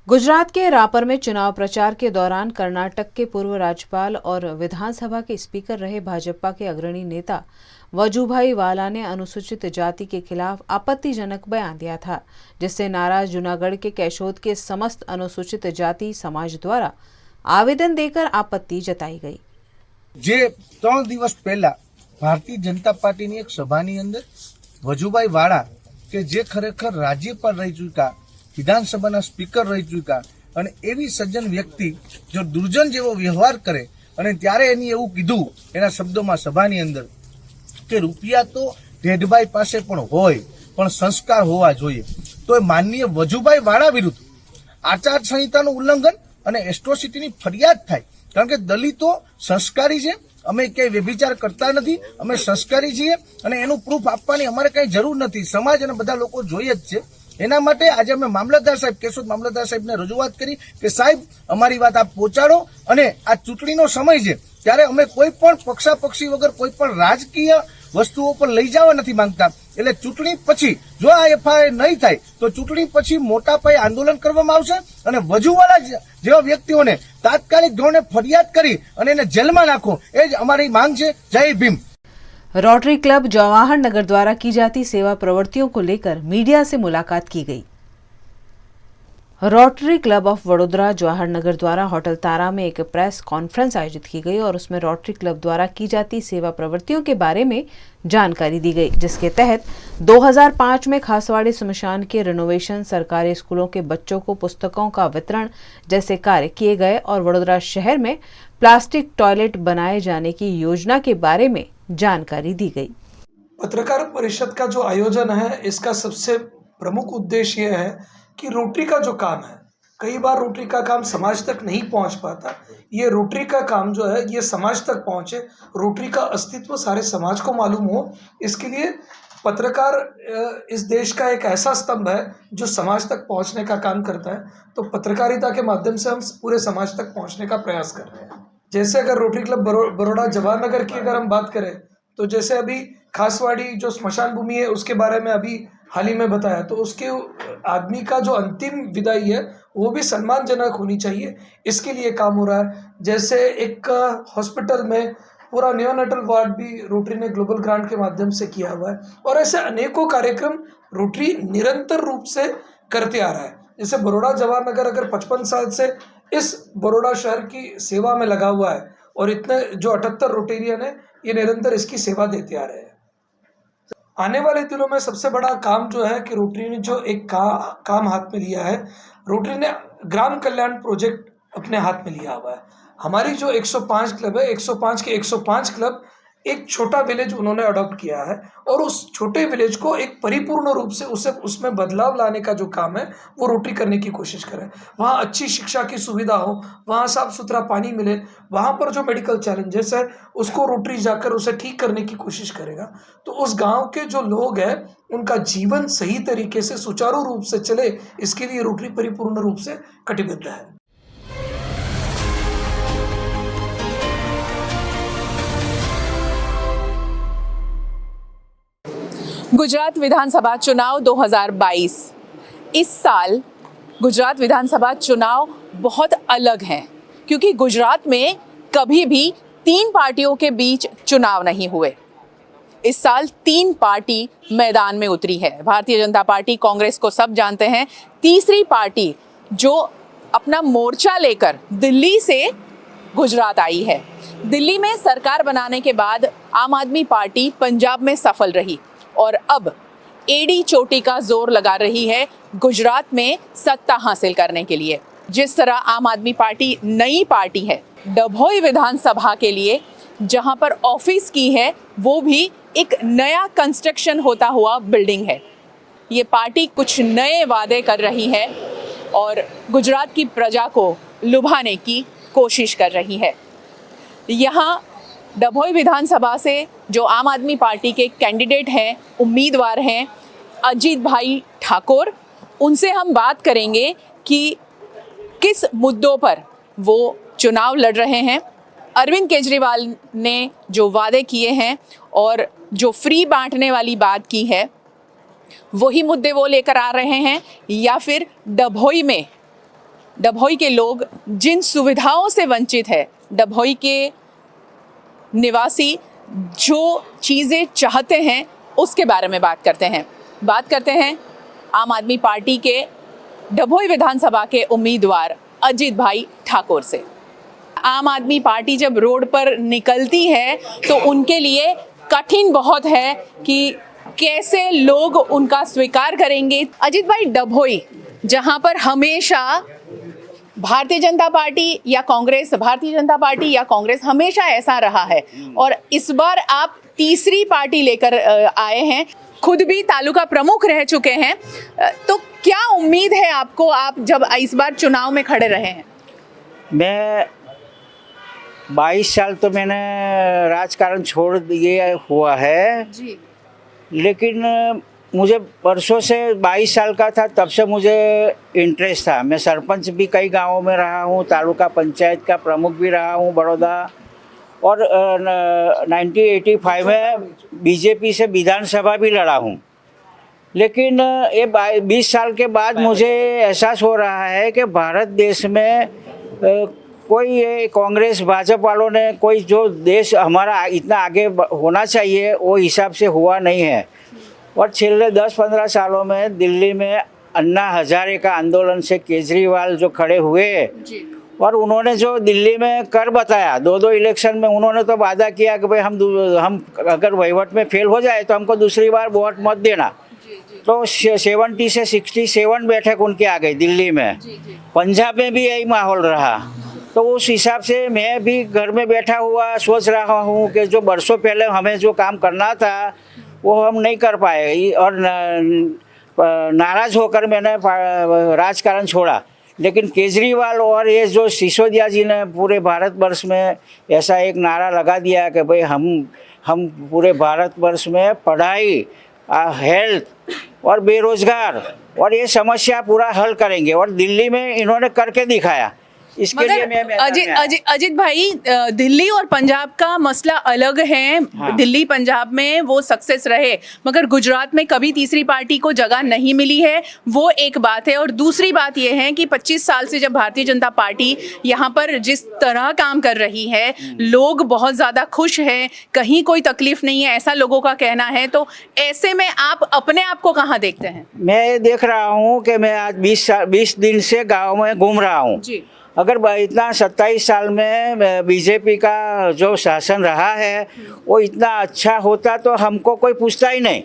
गुजरात के रापर में चुनाव प्रचार के दौरान कर्नाटक के पूर्व राज्यपाल और विधानसभा के स्पीकर रहे भाजपा के अग्रणी नेता वजूभाई वाला ने अनुसूचित जाति के खिलाफ आपत्तिजनक बयान दिया था, जिससे नाराज जूनागढ़ के कैशोद के समस्त अनुसूचित जाति समाज द्वारा आवेदन देकर आपत्ति जताई गई। જે 3 દિવસ પહેલા ભારતીય જનતા પાર્ટીની એક સભાની અંદર વજુભાઈ વાળા કે જે ખરેખર રાજ્યપાલ રહી ચૂક્યા, વિધાનસભાના સ્પીકર રહી ચૂક્યા અને એવી સજ્જન વ્યક્તિ જો દુર્જન જેવો વ્યવહાર કરે અને ત્યારે એની એવું કીધું એના શબ્દોમાં સભાની અંદર કે રૂપિયા તો ઢેઢભાઈ પાસે પણ હોય પણ સંસ્કાર હોવા જોઈએ, તો માનનીય વજુભાઈ વાળા વિરુદ્ધ આચાર સંહિતાનું ઉલ્લંઘન અને એટ્રોસિટીની ફરિયાદ થાય, કારણ કે દલિતો સંસ્કારી છે, અમે ક્યાંય વ્યભિચાર કરતા નથી, અમે સંસ્કારી છીએ અને એનું પ્રૂફ આપવાની અમારે કઈ જરૂર નથી, સમાજ અને બધા લોકો જોઈએ જ છે। એના માટે આજે અમે મામલતદાર સાહેબ, કેશોદ મામલતદાર સાહેબને રજૂઆત કરી કે સાહેબ અમારી વાત આપ પહોંચાડો અને આ ચૂંટણીનો સમય છે ત્યારે અમે કોઈ પણ પક્ષાપક્ષી વગર કોઈ પણ રાજકીય વસ્તુઓ પર લઈ જવા નથી માંગતા, એટલે ચૂંટણી પછી જો આ એફઆઈઆર નહીં થાય તો ચૂંટણી પછી મોટા પાયે આંદોલન કરવામાં આવશે અને વજુવાળા જેવા વ્યક્તિઓને તાત્કાલિક ધોરણે ફરિયાદ કરી અને એને જેલમાં નાખો, એ જ અમારી માંગ છે। જય ભીમ। रोटरी क्लब जवाहर नगर द्वारा की जाती सेवा प्रवृत्तियों को लेकर मीडिया से मुलाकात की गई। Rotary club of Vadodara Jawahar Nagar द्वारा होटल तारा में एक प्रेस कॉन्फ्रेंस आयोजित की गई और उसमें रोटरी क्लब द्वारा की जाती सेवा प्रवृत्तियों के बारे में जानकारी दी गई, जिसके तहत 2005 में खासवाड़ी शमशान के रिनोवेशन, सरकारी स्कूलों के बच्चों को पुस्तकों का वितरण जैसे कार्य किए गए और वडोदरा शहर में प्लास्टिक टॉयलेट बनाए जाने की योजना के बारे में जानकारी दी गई। पत्रकार परिषद का जो आयोजन है, इसका सबसे प्रमुख उद्देश्य यह है कि रोटरी का जो काम है, कई बार रोटरी का काम समाज तक नहीं पहुंच पाता, ये रोटरी का काम जो है ये समाज तक पहुंचे, रोटरी का अस्तित्व सारे समाज को मालूम हो, इसके लिए पत्रकार इस देश का एक ऐसा स्तंभ है जो समाज तक पहुंचने का काम करता है। तो पत्रकारिता के माध्यम से हम पूरे समाज तक पहुंचने का प्रयास कर रहे हैं। जैसे अगर रोटरी क्लब बड़ौदा जवाहर नगर की अगर हम बात करें तो जैसे अभी खासवाड़ी जो स्मशान भूमि है उसके बारे में अभी हाल ही में बताया, तो उसके आदमी का जो अंतिम विदाई है वो भी सम्मानजनक होनी चाहिए, इसके लिए काम हो रहा है। जैसे एक हॉस्पिटल में पूरा नियोनेटल वार्ड भी रोटरी ने ग्लोबल ग्रांट के माध्यम से किया हुआ है और ऐसे अनेकों कार्यक्रम रोटरी निरंतर रूप से करते आ रहा है। जैसे बड़ौदा जवाहर नगर अगर 55 साल से इस बड़ौदा शहर की सेवा में लगा हुआ है और इतने जो 78 रोटेरियन है ये निरंतर इसकी सेवा देते आ रहे हैं। आने वाले दिनों में सबसे बड़ा काम जो है कि रोटरी ने जो एक काम हाथ में लिया है, रोटरी ने ग्राम कल्याण प्रोजेक्ट अपने हाथ में लिया हुआ है। हमारी जो 105 क्लब है, 105 के 105 क्लब एक छोटा विलेज उन्होंने अडॉप्ट किया है और उस छोटे विलेज को एक परिपूर्ण रूप से उसमें बदलाव लाने का जो काम है वो रोटरी करने की कोशिश करे। वहाँ अच्छी शिक्षा की सुविधा हो, वहाँ साफ सुथरा पानी मिले, वहाँ पर जो मेडिकल चैलेंजेस है उसको रोटरी जाकर उसे ठीक करने की कोशिश करेगा। तो उस गांव के जो लोग हैं उनका जीवन सही तरीके से सुचारू रूप से चले, इसके लिए रोटरी परिपूर्ण रूप से कटिबद्ध है। गुजरात विधानसभा चुनाव 2022। इस साल गुजरात विधानसभा चुनाव बहुत अलग हैं क्योंकि गुजरात में कभी भी 3 पार्टियों के बीच चुनाव नहीं हुए। इस साल 3 पार्टी मैदान में उतरी है। भारतीय जनता पार्टी, कांग्रेस को सब जानते हैं। तीसरी पार्टी जो अपना मोर्चा लेकर दिल्ली से गुजरात आई है। दिल्ली में सरकार बनाने के बाद आम आदमी पार्टी पंजाब में सफल रही और अब एडी चोटी का जोर लगा रही है गुजरात में सत्ता हासिल करने के लिए। जिस तरह आम आदमी पार्टी नई पार्टी है, डभोई विधानसभा के लिए जहां पर ऑफिस की है वो भी एक नया कंस्ट्रक्शन होता हुआ बिल्डिंग है। ये पार्टी कुछ नए वादे कर रही है और गुजरात की प्रजा को लुभाने की कोशिश कर रही है। यहाँ डभोई विधानसभा से जो आम आदमी पार्टी के कैंडिडेट हैं, उम्मीदवार हैं अजीत भाई ठाकुर, उनसे हम बात करेंगे कि किस मुद्दों पर वो चुनाव लड़ रहे हैं। अरविंद केजरीवाल ने जो वादे किए हैं और जो फ्री बांटने वाली बात की है वही मुद्दे वो लेकर आ रहे हैं, या फिर डभोई के लोग जिन सुविधाओं से वंचित है, डभोई के निवासी जो चीज़ें चाहते हैं उसके बारे में बात करते हैं आम आदमी पार्टी के डभोई विधानसभा के उम्मीदवार अजीत भाई ठाकुर से। आम आदमी पार्टी जब रोड पर निकलती है तो उनके लिए कठिन बहुत है कि कैसे लोग उनका स्वीकार करेंगे। अजित भाई, डभोई जहां पर हमेशा भारतीय जनता पार्टी या कांग्रेस हमेशा ऐसा रहा है और इस बार आप तीसरी पार्टी लेकर आए हैं, खुद भी तालुका प्रमुख रह चुके हैं, तो क्या उम्मीद है आपको, आप जब इस बार चुनाव में खड़े रहे हैं? मैं 22 साल तो मैंने राजकारण छोड़ दिए हुआ है जी, लेकिन मुझे वर्षों से 22 साल का था तब से मुझे इंटरेस्ट था। मैं सरपंच भी कई गांवों में रहा हूँ, तालुका पंचायत का प्रमुख भी रहा हूँ बड़ौदा, और 1985 में बीजेपी से विधानसभा भी लड़ा हूँ। लेकिन ये 20 साल के बाद मुझे एहसास हो रहा है कि भारत देश में कोई ये कांग्रेस भाजपा वालों ने कोई जो देश हमारा इतना आगे होना चाहिए वो हिसाब से हुआ नहीं है। और पिछले 10-15 सालों में दिल्ली में अन्ना हजारे का आंदोलन से केजरीवाल जो खड़े हुए और उन्होंने जो दिल्ली में कर बताया, 2 इलेक्शन में उन्होंने तो वादा किया कि भाई हम अगर वहीवट में फेल हो जाए तो हमको दूसरी बार वोट मत देना। तो 70 से 67 बैठक उनकी आ गई दिल्ली में। पंजाब में भी यही माहौल रहा। तो उस हिसाब से मैं भी घर में बैठा हुआ सोच रहा हूँ कि जो बरसों पहले हमें जो काम करना था वो हम नहीं कर पाए और नाराज़ होकर मैंने राजकारण छोड़ा। लेकिन केजरीवाल और ये जो सिसोदिया जी ने पूरे भारतवर्ष में ऐसा एक नारा लगा दिया कि भाई हम पूरे भारतवर्ष में पढ़ाई, हेल्थ और बेरोजगार और ये समस्या पूरा हल करेंगे, और दिल्ली में इन्होंने करके दिखाया। इसके लिए मैं अजित भाई, दिल्ली और पंजाब का मसला अलग है। हाँ। दिल्ली पंजाब में वो सक्सेस रहे, मगर गुजरात में कभी तीसरी पार्टी को जगह नहीं मिली है, वो एक बात है। और दूसरी बात ये है कि 25 साल से जब भारतीय जनता पार्टी यहाँ पर जिस तरह काम कर रही है, लोग बहुत ज़्यादा खुश हैं, कहीं कोई तकलीफ नहीं है, ऐसा लोगों का कहना है। तो ऐसे में आप अपने आप को कहाँ देखते हैं? मैं ये देख रहा हूँ कि मैं आज 20 दिन से गाँव में घूम रहा हूँ। अगर इतना 27 साल में बीजेपी का जो शासन रहा है वो इतना अच्छा होता तो हमको कोई पूछता ही नहीं।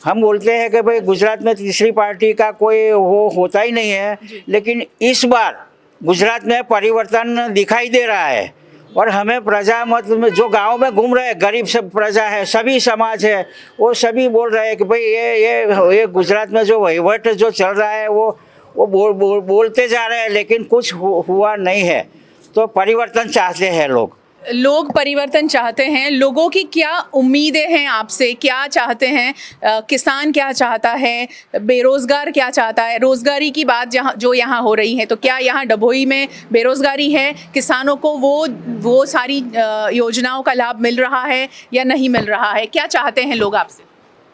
हम बोलते हैं कि भाई गुजरात में तीसरी पार्टी का कोई वो होता ही नहीं है, लेकिन इस बार गुजरात में परिवर्तन दिखाई दे रहा है। और हमें प्रजा मत में जो गांव में घूम रहे हैं, गरीब सब प्रजा है, सभी समाज है, वो सभी बोल रहे हैं कि भाई ये गुजरात में जो वहीवट जो चल रहा है वो बोलते जा रहे हैं, लेकिन कुछ हुआ नहीं है। तो परिवर्तन चाहते हैं लोग परिवर्तन चाहते हैं। लोगों की क्या उम्मीदें हैं आपसे, क्या चाहते हैं? किसान क्या चाहता है, बेरोजगार क्या चाहता है? रोजगारी की बात जो यहाँ हो रही है, तो क्या यहाँ डभोई में बेरोजगारी है? किसानों को वो सारी योजनाओं का लाभ मिल रहा है या नहीं मिल रहा है? क्या चाहते हैं लोग आपसे?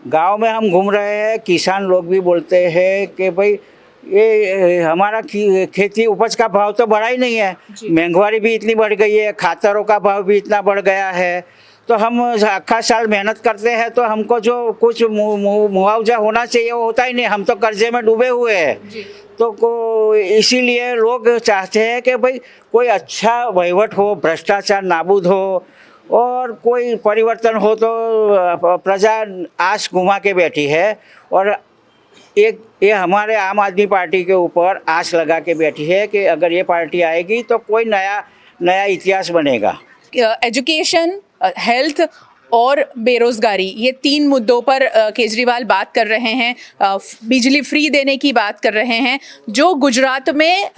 गाँव में हम घूम रहे हैं, किसान लोग भी बोलते हैं कि भाई ये हमारा खेती उपज का भाव तो बढ़ा ही नहीं है, महंगाई भी इतनी बढ़ गई है, खातरों का भाव भी इतना बढ़ गया है। तो हम आखा साल मेहनत करते हैं तो हमको जो कुछ मुआवजा होना चाहिए वो होता ही नहीं, हम तो कर्जे में डूबे हुए हैं। तो इसीलिए लोग चाहते हैं कि भाई कोई अच्छा वहीवट हो, भ्रष्टाचार नाबूद हो और कोई परिवर्तन हो। तो प्रजा आस घुमा के बैठी है और ये हमारे आम आदमी पार्टी के ऊपर आस लगा के बैठी है कि अगर ये पार्टी आएगी तो कोई नया इतिहास बनेगा। एजुकेशन, हेल्थ और बेरोजगारी, ये 3 मुद्दों पर केजरीवाल बात कर रहे हैं। बिजली फ्री देने की बात कर रहे हैं, जो गुजरात में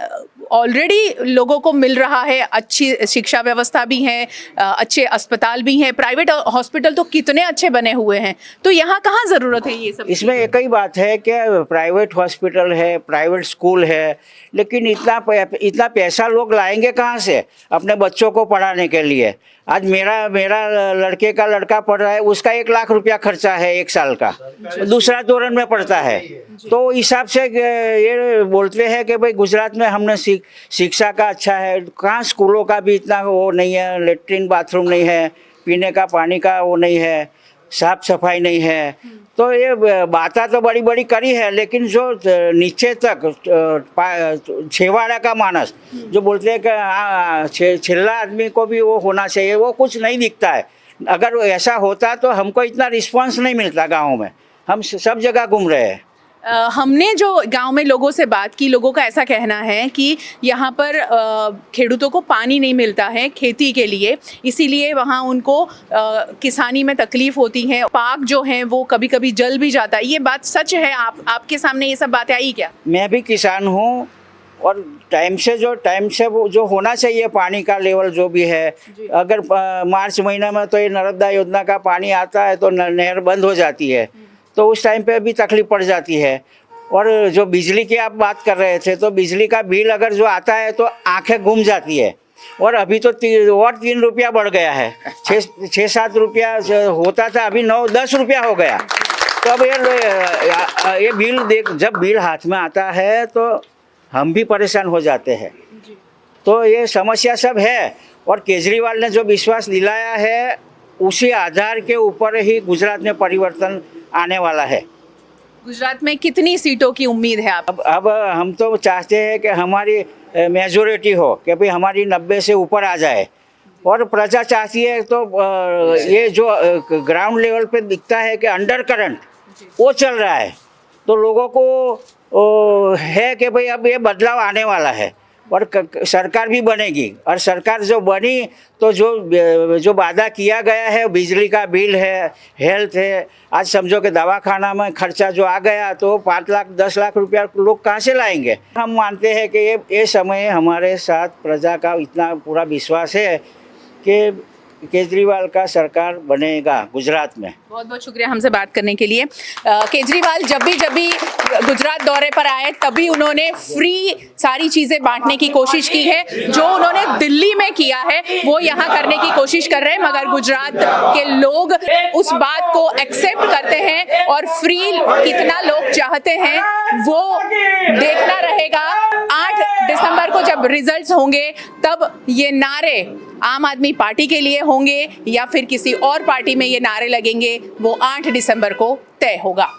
ऑलरेडी लोगों को मिल रहा है। अच्छी शिक्षा व्यवस्था भी है, अच्छे अस्पताल भी हैं, प्राइवेट हॉस्पिटल तो कितने अच्छे बने हुए हैं। तो यहाँ कहाँ ज़रूरत है ये सब? इसमें एक ही बात है कि प्राइवेट हॉस्पिटल है, प्राइवेट स्कूल है, लेकिन इतना पैसा लोग लाएंगे कहाँ से अपने बच्चों को पढ़ाने के लिए? आज मेरा लड़के का लड़का पढ़ रहा है, उसका 1 लाख रुपया खर्चा है 1 साल का, दूसरा धोरण में पढ़ता है। तो हिसाब से ये बोलते हैं कि भाई गुजरात में हमने शिक्षा का अच्छा है, कहाँ स्कूलों का भी इतना वो नहीं है, लेट्रिन बाथरूम नहीं है, पीने का पानी का वो नहीं है, साफ सफाई नहीं है। तो ये बातें तो बड़ी बड़ी करी है, लेकिन जो नीचे तक छेवाड़ा का मानस जो बोलते हैं कि छिल्ला आदमी को भी वो होना चाहिए, वो कुछ नहीं दिखता है। अगर ऐसा होता तो हमको इतना रिस्पांस नहीं मिलता गाँव में। हम सब जगह घूम रहे हैं। हमने जो गांव में लोगों से बात की, लोगों का ऐसा कहना है कि यहाँ पर खेडूतों को पानी नहीं मिलता है खेती के लिए, इसीलिए वहाँ उनको किसानी में तकलीफ होती है। पाक जो है वो कभी कभी जल भी जाता है। ये बात सच है? आपके सामने ये सब बातें आई क्या? मैं भी किसान हूँ और टाइम से वो जो होना चाहिए पानी का लेवल जो भी है, अगर मार्च महीना में तो ये नर्मदा योजना का पानी आता है तो नहर बंद हो जाती है, तो उस टाइम पे भी तकलीफ पड़ जाती है। और जो बिजली की आप बात कर रहे थे, तो बिजली का बिल अगर जो आता है तो आंखें घूम जाती है। और अभी तो 3 रुपया बढ़ गया है, 6-7 रुपया होता था, अभी 9-10 रुपया हो गया। तो अब ये बिल जब बिल हाथ में आता है तो हम भी परेशान हो जाते हैं। तो ये समस्या सब है, और केजरीवाल ने जो विश्वास दिलाया है उसी आधार के ऊपर ही गुजरात में परिवर्तन आने वाला है। गुजरात में कितनी सीटों की उम्मीद है आप? अब हम तो चाहते हैं कि हमारी मेजोरिटी हो, कि भाई हमारी 90 से ऊपर आ जाए। और प्रजा चाहती है तो ये जो ग्राउंड लेवल पे दिखता है कि अंडर करंट वो चल रहा है, तो लोगों को है कि भाई अब ये बदलाव आने वाला है और सरकार भी बनेगी। और सरकार जो बनी तो जो वादा किया गया है, बिजली का बिल है, हेल्थ है, आज समझो कि दवाखाना में खर्चा जो आ गया तो 5 लाख 10 लाख रुपया लोग कहाँ से लाएंगे। हम मानते हैं कि ये समय हमारे साथ प्रजा का इतना पूरा विश्वास है कि केजरीवाल का सरकार बनेगा गुजरात में। बहुत बहुत शुक्रिया हमसे बात करने के लिए। केजरीवाल जब भी गुजरात दौरे पर आए तभी उन्होंने फ्री सारी चीज़ें बांटने की कोशिश की है। जो उन्होंने दिल्ली में किया है वो यहाँ करने की कोशिश कर रहे हैं, मगर गुजरात के लोग उस बात को एक्सेप्ट करते हैं और फ्री कितना लोग चाहते हैं वो देखना रहेगा। 8 दिसंबर को जब रिजल्ट्स होंगे तब ये नारे आम आदमी पार्टी के लिए होंगे या फिर किसी और पार्टी में ये नारे लगेंगे, वो 8 दिसंबर को तय होगा।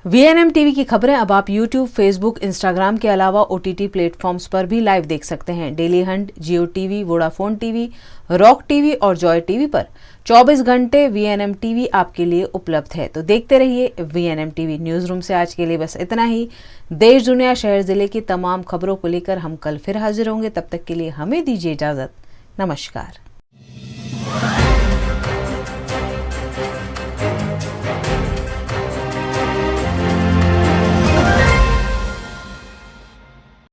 VNM टीवी की खबरें अब आप YouTube, Facebook, Instagram के अलावा OTT प्लेटफॉर्म्स पर भी लाइव देख सकते हैं। Dailyhunt, Jio TV, Vodafone TV, Rock TV और जॉय टीवी पर 24 घंटे VNM टीवी आपके लिए उपलब्ध है। तो देखते रहिए VNM टीवी। न्यूज रूम से आज के लिए बस इतना ही। देश, दुनिया, शहर, जिले की तमाम खबरों को लेकर हम कल फिर हाजिर होंगे। तब तक के लिए हमें दीजिए इजाजत। नमस्कार।